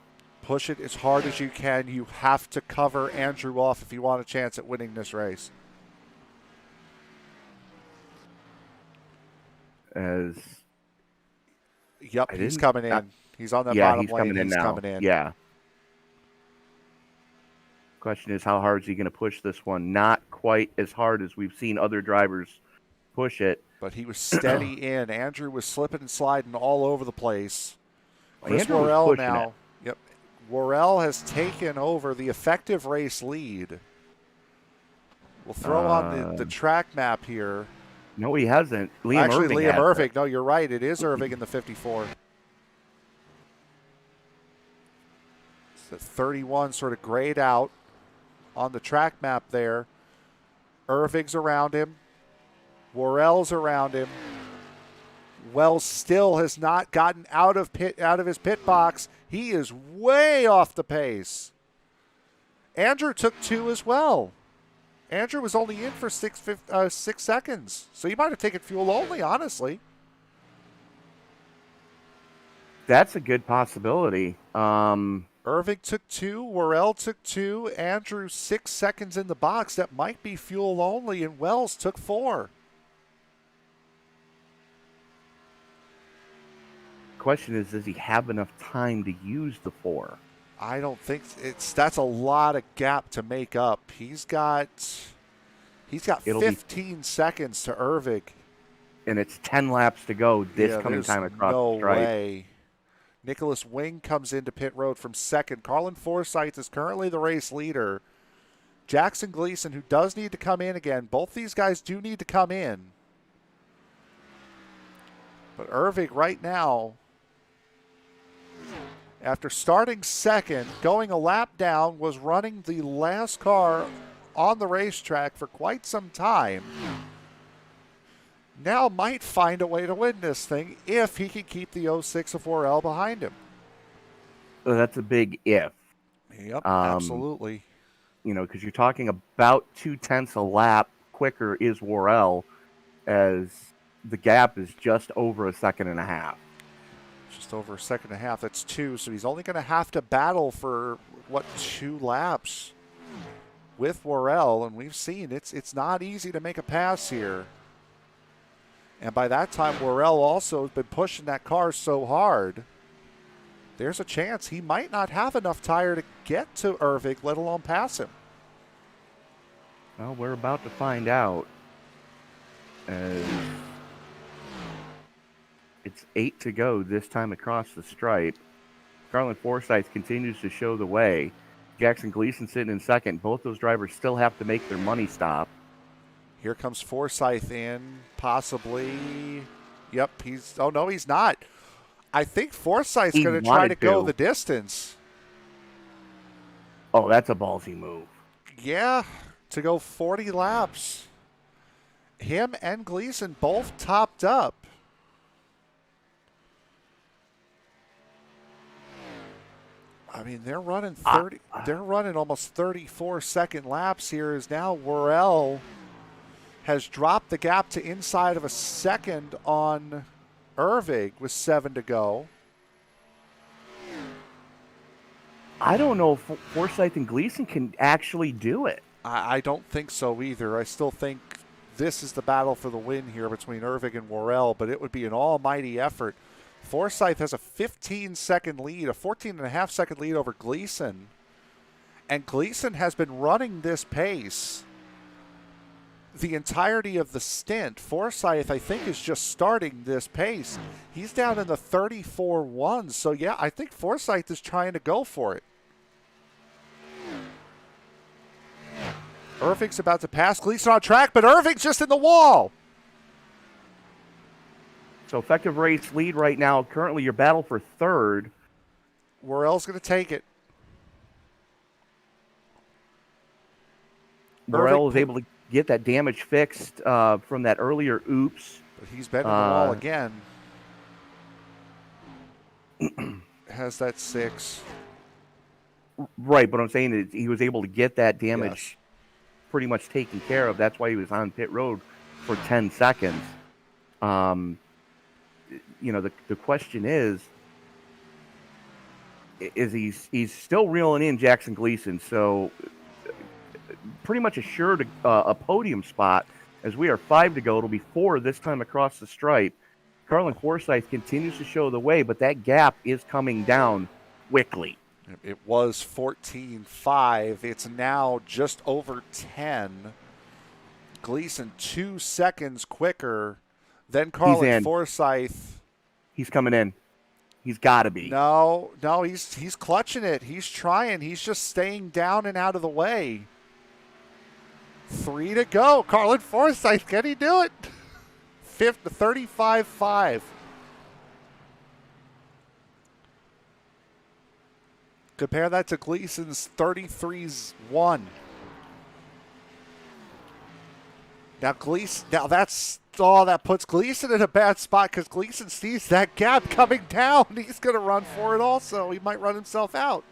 Push it as hard as you can. You have to cover Andrew off if you want a chance at winning this race. Yep, he's coming in. He's on the bottom lane. He's coming in. Yeah. Question is, how hard is he going to push this one? Not quite as hard as we've seen other drivers push it. But he was steady in. Andrew was slipping and sliding all over the place. Chris Worrell now. Yep. Worrell has taken over the effective race lead. We'll throw on the track map here. No, he hasn't. Liam Irving. No, you're right. It is Irving in the 54. It's the 31 sort of grayed out on the track map there. Irving's around him. Worrell's around him. Wells still has not gotten out of his pit box. He is way off the pace. Andrew took 2 as well. Andrew was only in for 6 seconds. So he might have taken fuel only, honestly. That's a good possibility. Irving took 2. Worrell took 2. Andrew 6 seconds in the box. That might be fuel only. And Wells took 4. Question is, does he have enough time to use the 4? I don't think that's a lot of gap to make up. He's got 15 seconds to Irving. And it's 10 laps to go this coming time across the stripe. No way. Nicholas Wing comes into pit road from second. Carlin Forsyth is currently the race leader. Jackson Gleason, who does need to come in again. Both these guys do need to come in. But Irving right now, after starting second, going a lap down, was running the last car on the racetrack for quite some time. Now might find a way to win this thing if he can keep the 06 of Worrell behind him. So that's a big if. Yep, absolutely. You know, because you're talking about 0.2 a lap quicker is Worrell, as the gap is just over 1.5 seconds. Just over 1.5 seconds. That's 2. So he's only going to have to battle for, 2 laps with Worrell. And we've seen it's not easy to make a pass here. And by that time, Worrell also has been pushing that car so hard. There's a chance he might not have enough tire to get to Irving, let alone pass him. Well, we're about to find out. It's 8 to go this time across the stripe. Carlin Forsyth continues to show the way. Jackson Gleason sitting in second. Both those drivers still have to make their money stop. Here comes Forsyth in, possibly. Yep, he's not. I think Forsyth's going to try to go the distance. Oh, that's a ballsy move. Yeah, to go 40 laps. Him and Gleason both topped up. I mean, they're running 30. They're running almost 34-second laps here. As now Worrell has dropped the gap to inside of 1 second on Irving with 7 to go. I don't know if Forsyth and Gleason can actually do it. I don't think so either. I still think this is the battle for the win here between Irving and Worrell, but it would be an almighty effort. Forsyth has a 15-second lead, a 14.5-second lead over Gleason. And Gleason has been running this pace the entirety of the stint. Forsyth, I think, is just starting this pace. He's down in the 34-1. So, yeah, I think Forsyth is trying to go for it. Irving's about to pass Gleason on track, but Irving's just in the wall. So effective race lead right now. Currently your battle for third. Worrell's going to take it. Worrell is able to get that damage fixed from that earlier oops. But he's been in the wall again. Has that 6. Right, but I'm saying that he was able to get that damage pretty much taken care of. That's why he was on pit road for 10 seconds. You know, the question is he's still reeling in Jackson Gleason, so pretty much assured a podium spot as we are 5 to go. It'll be 4 this time across the stripe. Carlin Forsyth continues to show the way, but that gap is coming down quickly. It was 14.5. It's now just over 10. Gleason 2 seconds quicker than Carlin Forsyth. He's coming in. He's got to be. No, he's clutching it. He's trying. He's just staying down and out of the way. 3 to go. Carlin Forsyth, can he do it? 35.5. Compare that to Gleason's 33.1. Now that puts Gleason in a bad spot because Gleason sees that gap coming down. He's going to run for it also. He might run himself out.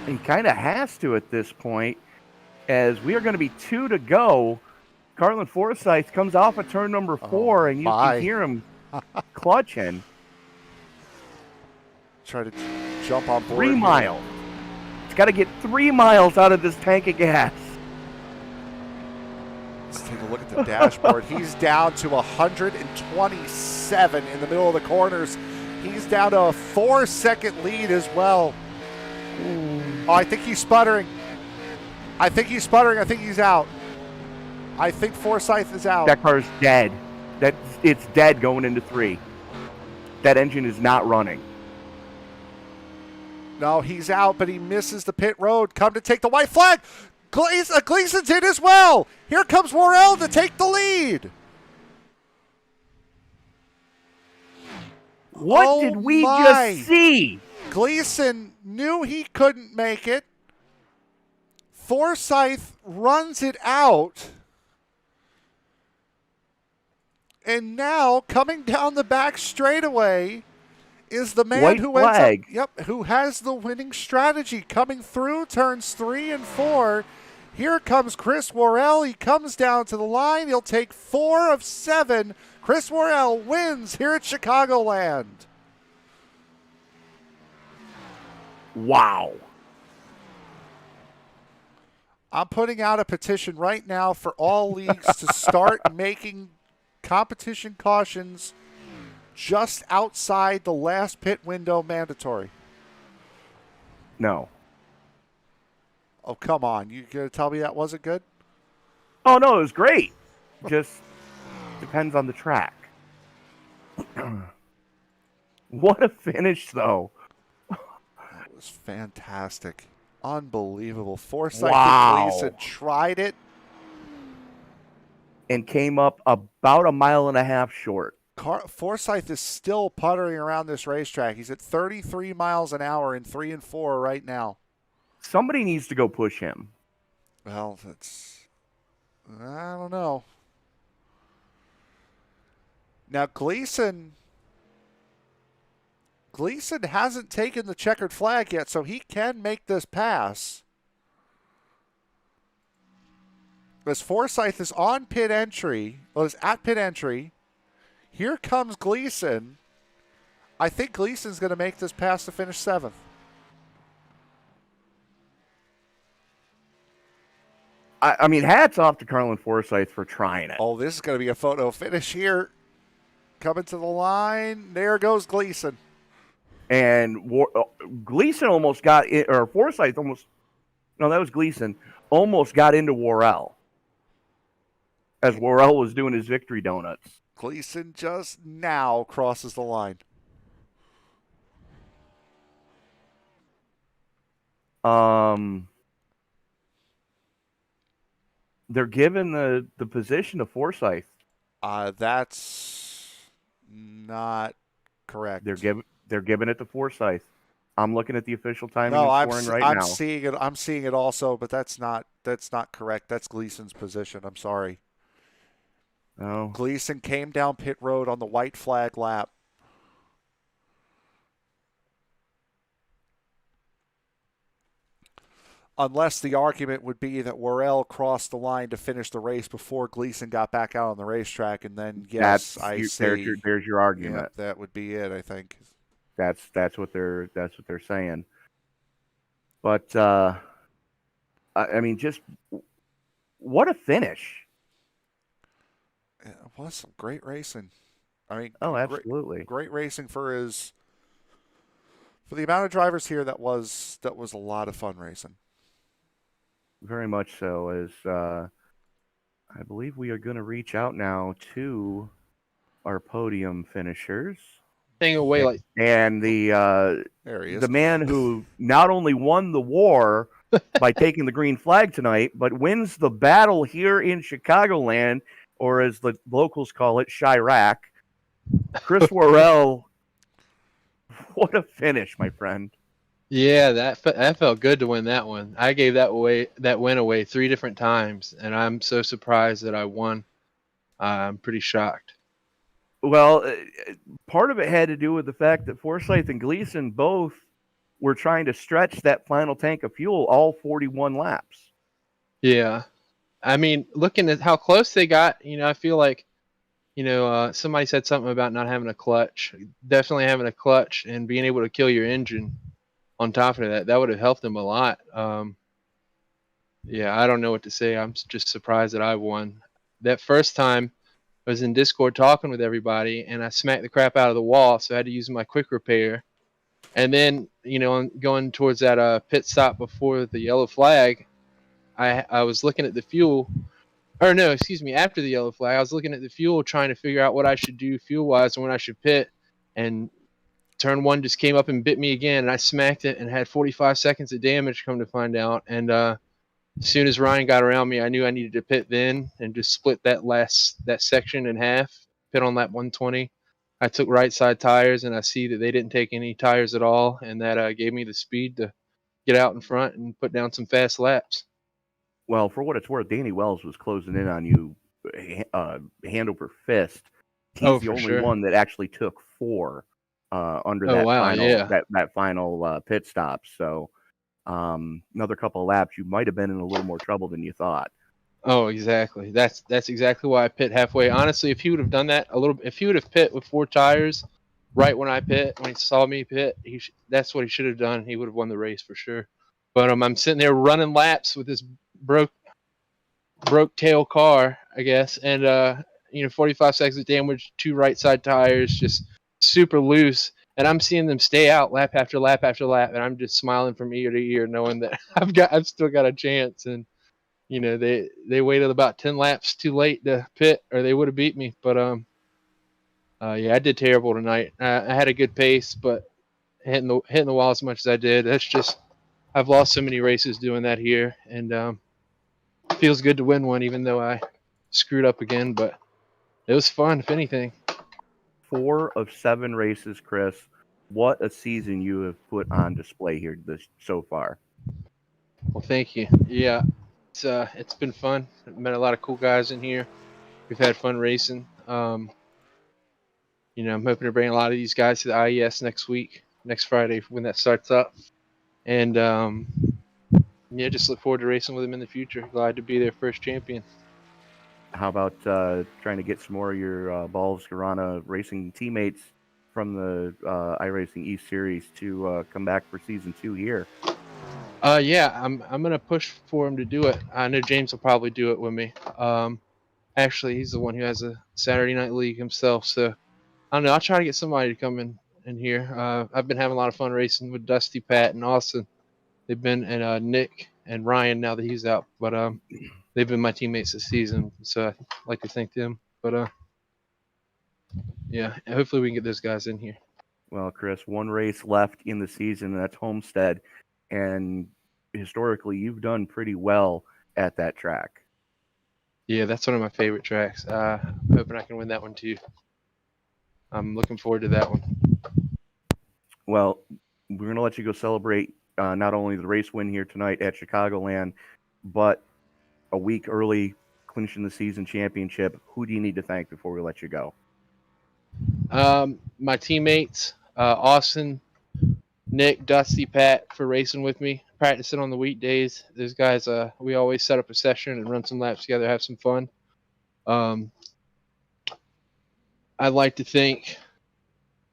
He kind of has to at this point, as we are going to be 2 to go. Carlin Forsyth comes off at turn number 4, and you can hear him clutching. Try to jump on board. 3 miles. It's got to get 3 miles out of this tank of gas. Let's take a look at the dashboard. He's down to 127 in the middle of the corners. He's down to a 4-second lead as well. Oh, I think he's sputtering. I think he's out. I think Forsyth is out. That car's dead. It's dead going into 3. That engine is not running. No, he's out, but he misses the pit road. Come to take the white flag. Gleason's in as well. Here comes Worrell to take the lead. What did we just see? Gleason knew he couldn't make it. Forsyth runs it out. And now, coming down the back straightaway, is the man who has the winning strategy coming through turns 3 and 4. Here comes Chris Worrell. He comes down to the line. He'll take 4 of 7. Chris Worrell wins here at Chicagoland. Wow. I'm putting out a petition right now for all leagues to start making competition cautions just outside the last pit window mandatory. No. Oh, come on. You going to tell me that wasn't good? Oh, no, it was great. Just depends on the track. What a finish, though. That was fantastic. Unbelievable. Forsyth and Gleason tried it. And came up about 1.5 miles short. Forsyth is still puttering around this racetrack. He's at 33 miles an hour in 3 and 4 right now. Somebody needs to go push him. Well, I don't know. Now, Gleason hasn't taken the checkered flag yet, so he can make this pass. As Forsyth is on pit entry, is at pit entry. Here comes Gleason. I think Gleason's going to make this pass to finish 7th. I mean, hats off to Carlin Forsyth for trying it. Oh, this is going to be a photo finish here. Coming to the line. There goes Gleason. And Gleason almost got it, or Forsyth almost, no, that was Gleason, almost got into Worrell. as Worrell was doing his victory donuts. Gleason just now crosses the line. They're given the position to Forsyth. That's not correct. They're giving it to Forsyth. I'm looking at the official timing No, and I'm scoring right I'm now. seeing it. I'm seeing it also, but that's not correct. That's Gleason's position. I'm sorry. Oh, Gleason came down pit road on the white flag lap. Unless the argument would be that Worrell crossed the line to finish the race before Gleason got back out on the racetrack, and then yes, I see. There's your argument. Yep, that would be it. I think That's what they're saying. But I mean, just what a finish! it was some great racing. I mean, Oh, absolutely, great racing for the amount of drivers here. That was a lot of fun racing. very much so. As I believe we are going to reach out now to our podium finishers. Thing away like And There he is. the man who not only won the war by taking the green flag tonight, but wins the battle here in Chicagoland, or as the locals call it, Chirac. Chris Worrell, what a finish, my friend. Yeah, that felt good to win that one. I gave that win away 3 different times, and I'm so surprised that I won. I'm pretty shocked. Well, part of it had to do with the fact that Forsyth and Gleason both were trying to stretch that final tank of fuel all 41 laps. Yeah, I mean, looking at how close they got, I feel like, somebody said something about not having a clutch. Definitely having a clutch and being able to kill your engine. On top of that would have helped them a lot. Yeah, I don't know what to say. I'm just surprised that I won. That first time, I was in Discord talking with everybody, and I smacked the crap out of the wall, so I had to use my quick repair. And then, going towards that pit stop before the yellow flag, I was looking at the fuel. Or no, excuse me, after the yellow flag, I was looking at the fuel, trying to figure out what I should do fuel-wise and when I should pit. And turn 1 just came up and bit me again, and I smacked it and had 45 seconds of damage, come to find out. And as soon as Ryan got around me, I knew I needed to pit then and just split that section in half, pit on lap 120. I took right side tires, and I see that they didn't take any tires at all, and that gave me the speed to get out in front and put down some fast laps. Well, for what it's worth, Danny Wells was closing in on you hand over fist. He's the only one that actually took 4 under that final pit stop. So another couple of laps, you might have been in a little more trouble than you thought. Oh, exactly. That's exactly why I pit halfway. Honestly, if he would have done that if he would have pit with 4 tires right when I pit, when he saw me pit, that's what he should have done. He would have won the race for sure. But I'm sitting there running laps with this broke tail car, I guess, and 45 seconds of damage, 2 right side tires, just super loose, and I'm seeing them stay out lap after lap after lap, and I'm just smiling from ear to ear, knowing that I've still got a chance. And they waited about 10 laps too late to pit, or they would have beat me. But yeah, I did terrible tonight. I had a good pace, but hitting the wall as much as I did, that's just, I've lost so many races doing that here, and feels good to win one, even though I screwed up again. But it was fun, if anything. 4 of 7 races, Chris. What a season you have put on display here so far. Well, thank you. Yeah, it's been fun. I've met a lot of cool guys in here. We've had fun racing. I'm hoping to bring a lot of these guys to the IES next Friday when that starts up. And yeah, just look forward to racing with them in the future. Glad to be their first champion. How about trying to get some more of your Balls Garana racing teammates from the iRacing East Series to come back for season 2 here? Yeah, I'm gonna push for him to do it. I know James will probably do it with me. Actually, he's the one who has a Saturday Night League himself, so I don't know. I'll try to get somebody to come in here. I've been having a lot of fun racing with Dusty, Pat, and Austin. They've been, and Nick and Ryan now that he's out, but they've been my teammates this season, so I'd like to thank them. But yeah, hopefully we can get those guys in here. Well, Chris, one race left in the season, and that's Homestead. And historically, you've done pretty well at that track. Yeah, that's one of my favorite tracks. Hoping I can win that one too. I'm looking forward to that one. Well, we're going to let you go celebrate not only the race win here tonight at Chicagoland, but a week early clinching the season championship. Who do you need to thank before we let you go? My teammates, Austin, Nick, Dusty, Pat, for racing with me, practicing on the weekdays. Those guys, we always set up a session and run some laps together, have some fun. I'd like to thank,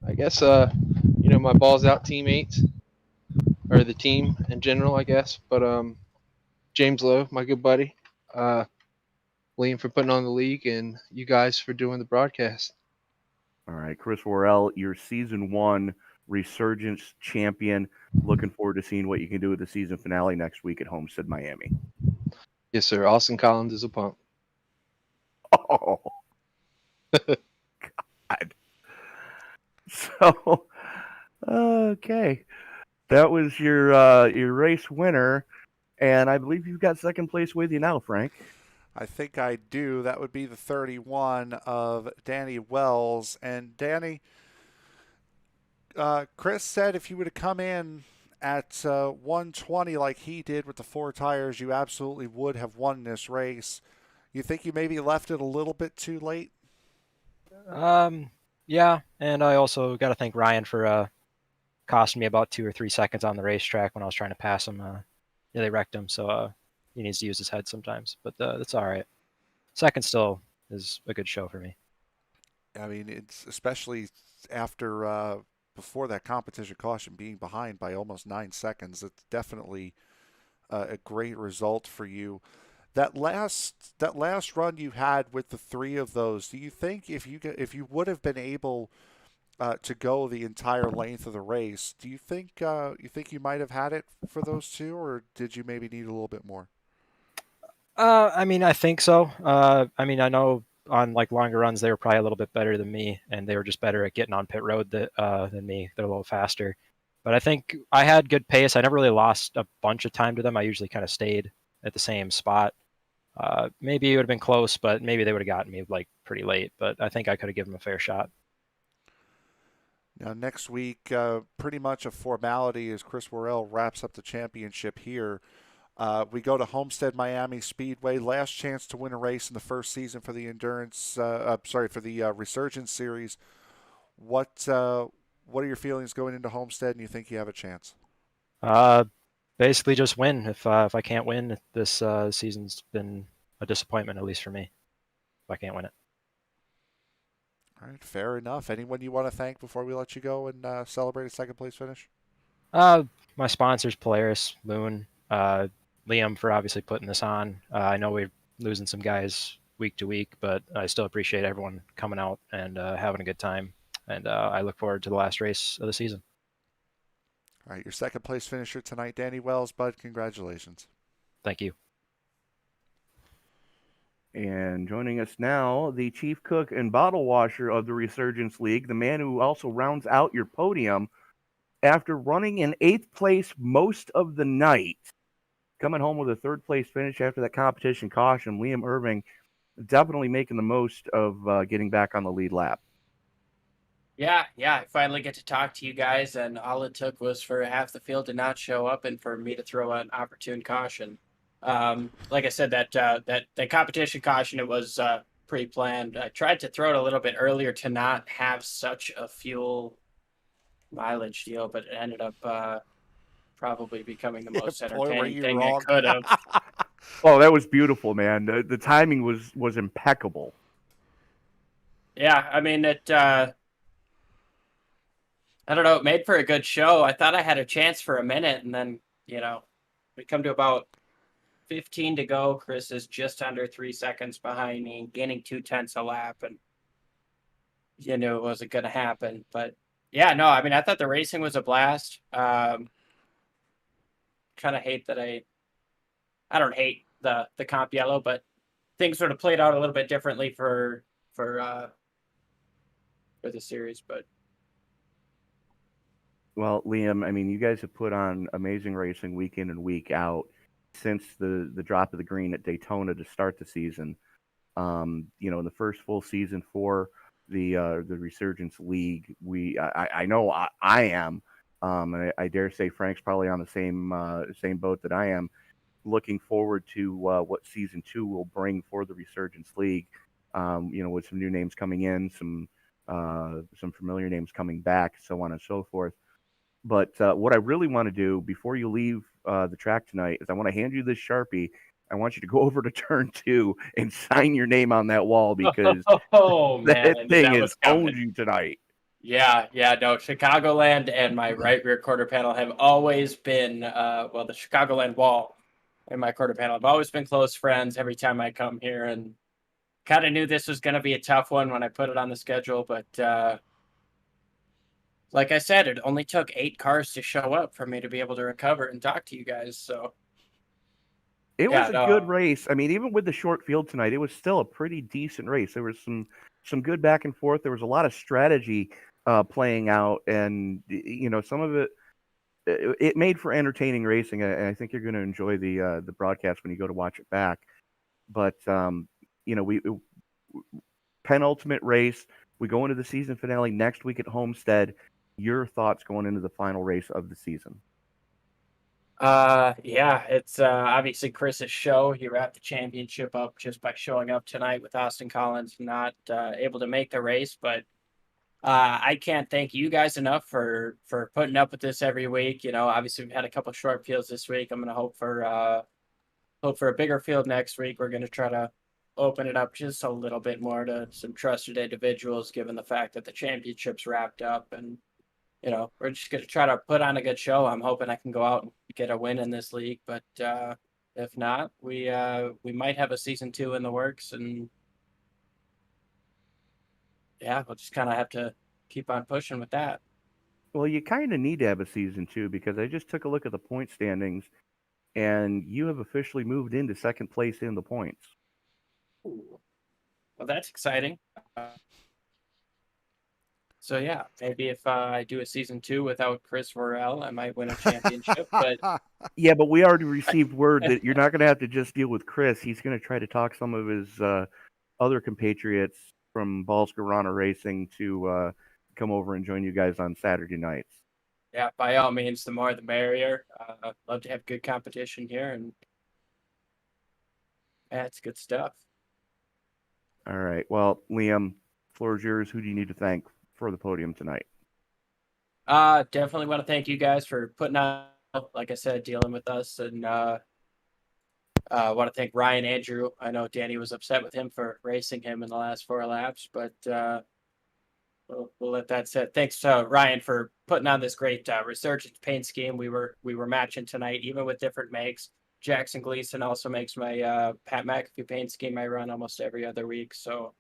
I guess, my balls out teammates, or the team in general, I guess. But James Lowe, my good buddy, Liam for putting on the league, and you guys for doing the broadcast. All right, Chris Worrell, your season 1 ReSURGEnce champion. Looking forward to seeing what you can do with the season finale next week at Homestead, Miami. Yes, sir. Austin Collins is a punk. Oh, God. So, okay, that was your race winner, and I believe you've got second place with you now, Frank. I think I do. That would be the 31 of Danny Wells. And Danny, Chris said if you would have come in at 120 like he did with the 4 tires, you absolutely would have won this race. You think you maybe left it a little bit too late? Yeah, and I also got to thank Ryan for costing me about 2 or 3 seconds on the racetrack when I was trying to pass him. Yeah, they wrecked him, so he needs to use his head sometimes, but that's all right. Second still is a good show for me. I mean, it's especially after before that competition caution being behind by almost 9 seconds. It's definitely a great result for you. That last run you had with the 3 of those, do you think if you would have been able to go the entire length of the race, do you think you might have had it for those 2, or did you maybe need a little bit more? I mean, I think so. I mean, I know on like longer runs they were probably a little bit better than me, and they were just better at getting on pit road than me. They're a little faster, but I think I had good pace. I never really lost a bunch of time to them. I usually kind of stayed at the same spot. Maybe it would have been close, but maybe they would have gotten me like pretty late. But I think I could have given them a fair shot. Now, next week, pretty much a formality as Chris Worrell wraps up the championship here. We go to Homestead Miami Speedway. Last chance to win a race in the first season for the for the ReSURGEnce series. What are your feelings going into Homestead, and you think you have a chance? Basically just win. If I can't win, this season's been a disappointment, at least for me, if I can't win it. All right, fair enough. Anyone you want to thank before we let you go and celebrate a second place finish? My sponsors, Polaris, Moon, Liam for obviously putting this on. I know we're losing some guys week to week, but I still appreciate everyone coming out and having a good time. And I look forward to the last race of the season. All right, your second place finisher tonight, Danny Wells. Bud, congratulations. Thank you. And joining us now, the chief cook and bottle washer of the ReSURGEnce League, the man who also rounds out your podium after running in 8th place most of the night, coming home with a 3rd place finish after that competition caution. Liam Irving definitely making the most of getting back on the lead lap. Yeah, I finally get to talk to you guys, and all it took was for half the field to not show up and for me to throw an opportune caution. Like I said, that competition caution, it was pre-planned. I tried to throw it a little bit earlier to not have such a fuel mileage deal, but it ended up probably becoming the most entertaining thing I could have. Oh, that was beautiful, man. The timing was impeccable. Yeah, I mean, I don't know, it made for a good show. I thought I had a chance for a minute, and then, we come to about 15 to go. Chris is just under 3 seconds behind me, gaining 0.2 a lap, and you knew it wasn't going to happen. But yeah, no, I mean, I thought the racing was a blast. Kind of hate that I don't hate the comp yellow, but things sort of played out a little bit differently for the series. But Well, Liam, I mean, you guys have put on amazing racing week in and week out since the drop of the green at Daytona to start the season. In the first full season for the Resurgence League, I know I am, and I dare say Frank's probably on the same boat that I am. Looking forward to what season 2 will bring for the Resurgence League. With some new names coming in, some familiar names coming back, so on and so forth. But what I really want to do before you leave the track tonight is I want to hand you this Sharpie. I want you to go over to turn 2 and sign your name on that wall because oh man, that thing that has was coming. owned you tonight. Yeah, no, Chicagoland and my right rear quarter panel have always been, the Chicagoland wall and my quarter panel have always been close friends every time I come here, and kind of knew this was going to be a tough one when I put it on the schedule, but like I said, it only took 8 cars to show up for me to be able to recover and talk to you guys, so. It was a good race. I mean, even with the short field tonight, it was still a pretty decent race. There was some good back and forth. There was a lot of strategy playing out, and some of it made for entertaining racing. And I think you're going to enjoy the broadcast when you go to watch it back. But we penultimate race. We go into the season finale next week at Homestead. Your thoughts going into the final race of the season? It's obviously Chris's show. He wrapped the championship up just by showing up tonight with Austin Collins not able to make the race, but I can't thank you guys enough for putting up with this every week. Obviously we've had a couple short fields this week. I'm going to hope for a bigger field next week. We're going to try to open it up just a little bit more to some trusted individuals, given the fact that the championship's wrapped up, and we're just going to try to put on a good show. I'm hoping I can go out and get a win in this league, but if not, we might have a season 2 in the works, and we'll just kind of have to keep on pushing with that. Well, you kind of need to have a season 2 because I just took a look at the point standings, and you have officially moved into second place in the points. Ooh. Well, that's exciting. So maybe if I do a season 2 without Chris Vorel, I might win a championship. But yeah, but we already received word that you're not going to have to just deal with Chris. He's going to try to talk some of his other compatriots from Balscarana Racing to come over and join you guys on Saturday nights. Yeah, by all means, the more the merrier. I'd love to have good competition here, and it's good stuff. All right. Well, Liam, floor is yours. Who do you need to thank for the podium tonight? Definitely want to thank you guys for putting out, like I said, dealing with us, and want to thank Ryan Andrew. I know Danny was upset with him for racing him in the last 4 laps, but we'll let that sit. Thanks Ryan for putting on this great Resurgence paint scheme. We were matching tonight, even with different makes. Jackson Gleason also makes my Pat McAfee paint scheme I run almost every other week. So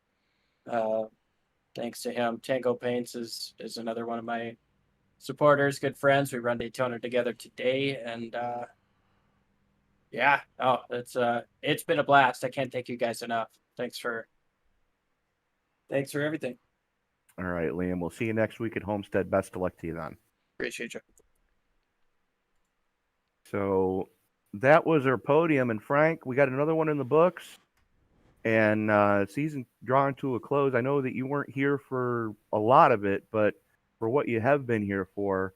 thanks to him. Tango Paints is another one of my supporters, good friends. We run Daytona together today, and it's been a blast. I can't thank you guys enough. Thanks for everything. All right, Liam. We'll see you next week at Homestead. Best of luck to you then. Appreciate you. So that was our podium. And Frank, we got another one in the books. And season drawing to a close. I know that you weren't here for a lot of it, but for what you have been here for,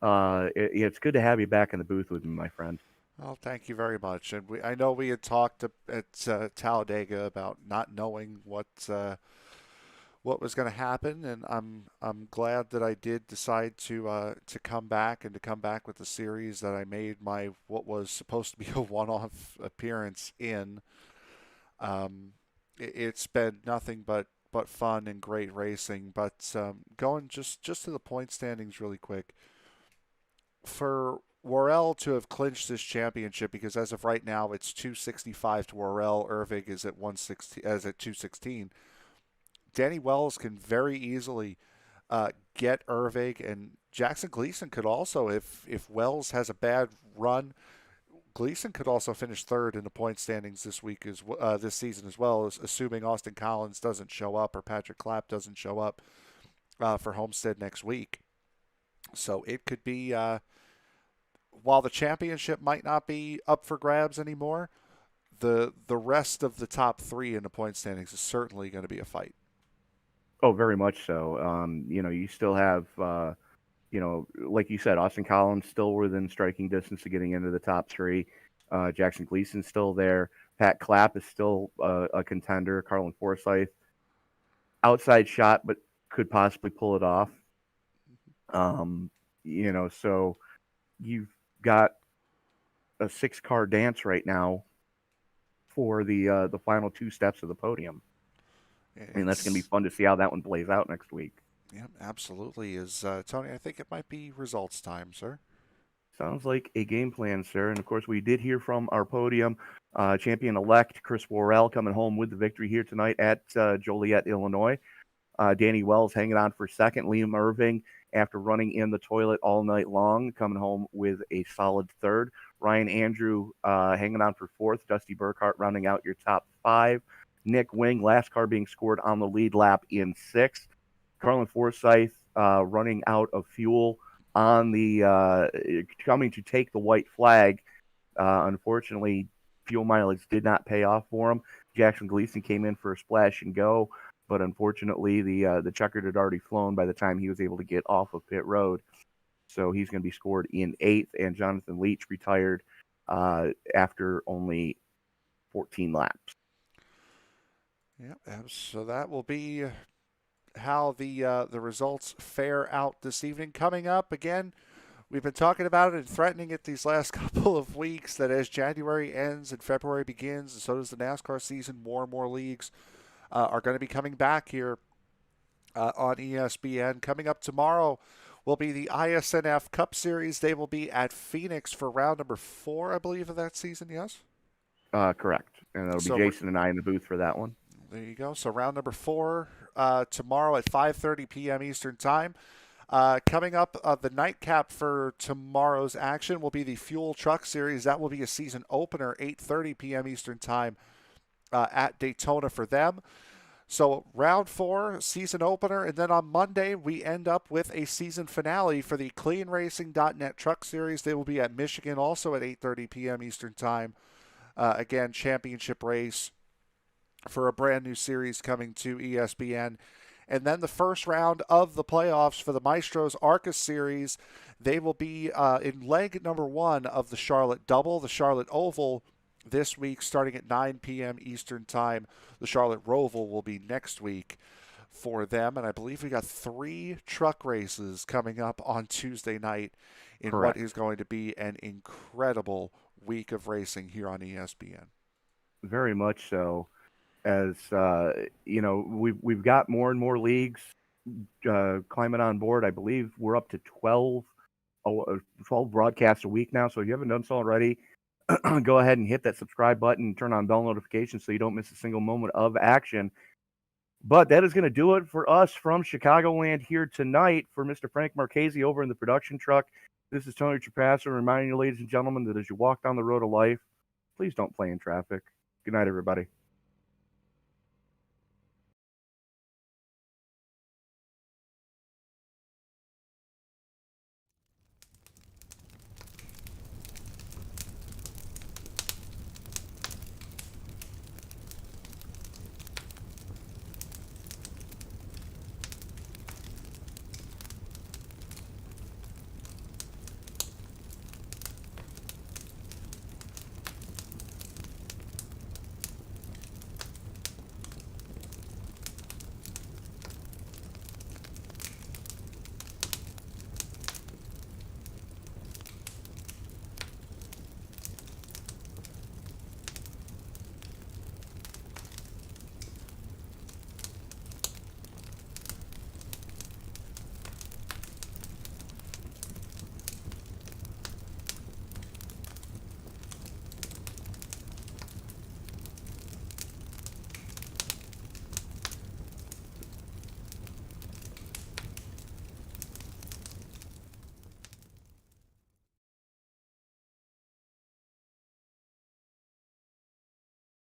it's good to have you back in the booth with me, my friend. Well, thank you very much. And I know we had talked at Talladega about not knowing what was going to happen, and I'm glad that I did decide to come back and to come back with the series that I made my what was supposed to be a one-off appearance in. It's been nothing but fun and great racing. But going just to the point standings really quick, for Worrell to have clinched this championship, because as of right now it's 265 to Worrell, Irving is at 160 as at 216. Danny Wells can very easily get Irving, and Jackson Gleason could also, if Wells has a bad run, Gleason could also finish third in the point standings this season as well, assuming Austin Collins doesn't show up or Patrick Clapp doesn't show up for Homestead next week. So it could be, while the championship might not be up for grabs anymore, the rest of the top three in the point standings is certainly going to be a fight. Oh, very much so. You still have, like you said, Austin Collins still within striking distance of getting into the top three. Jackson Gleason's still there. Pat Clapp is still a contender. Carlin Forsyth, outside shot, but could possibly pull it off. So you've got a 6-car dance right now for the final 2 steps of the podium. And that's going to be fun to see how that one plays out next week. Yeah, absolutely. Tony, I think it might be results time, sir. Sounds like a game plan, sir. And, of course, we did hear from our podium champion-elect Chris Worrell coming home with the victory here tonight at Joliet, Illinois. Danny Wells hanging on for second. Liam Irving, after running in the toilet all night long, coming home with a solid third. Ryan Andrew hanging on for fourth. Dusty Burkhart rounding out your top 5. Nick Wing, last car being scored on the lead lap in 6th. Carlin Forsyth running out of fuel on the coming to take the white flag. Unfortunately, fuel mileage did not pay off for him. Jackson Gleason came in for a splash and go, but unfortunately the checkered had already flown by the time he was able to get off of pit road. So he's going to be scored in 8th, and Jonathan Leach retired after only 14 laps. Yeah, so that will be how the results fare out this evening. Coming up, again, we've been talking about it and threatening it these last couple of weeks that as January ends and February begins, and so does the NASCAR season, more and more leagues are going to be coming back here on ESPN. Coming up tomorrow will be the ISNF Cup Series. They will be at Phoenix for round number 4, I believe, of that season, yes? Correct. And that'll be Jason and I in the booth for that one. There you go. So round number 4 tomorrow at 5:30 p.m. Eastern Time. Coming up, the nightcap for tomorrow's action will be the Fuel Truck Series. That will be a season opener, 8:30 p.m. Eastern Time at Daytona for them. So round 4, season opener, and then on Monday we end up with a season finale for the CleanRacing.net Truck Series. They will be at Michigan also at 8:30 p.m. Eastern Time. Again, championship race for a brand new series coming to ESPN. And then the first round of the playoffs for the Maestro's ARCA Series. They will be in leg number 1 of the Charlotte Double, the Charlotte Oval, this week starting at 9 p.m. Eastern Time. The Charlotte Roval will be next week for them. And I believe we got 3 truck races coming up on Tuesday night in Correct. what is going to be an incredible week of racing here on ESPN. Very much so. As we've got more and more leagues climbing on board. I believe we're up to 12 broadcasts a week now. So if you haven't done so already, go ahead and hit that subscribe button and turn on bell notifications so you don't miss a single moment of action. But that is going to do it for us from Chicagoland here tonight. For Mr. Frank Marchese over in the production truck, this is Tony Trapasso reminding you, ladies and gentlemen, that as you walk down the road of life, please don't play in traffic. Good night, everybody.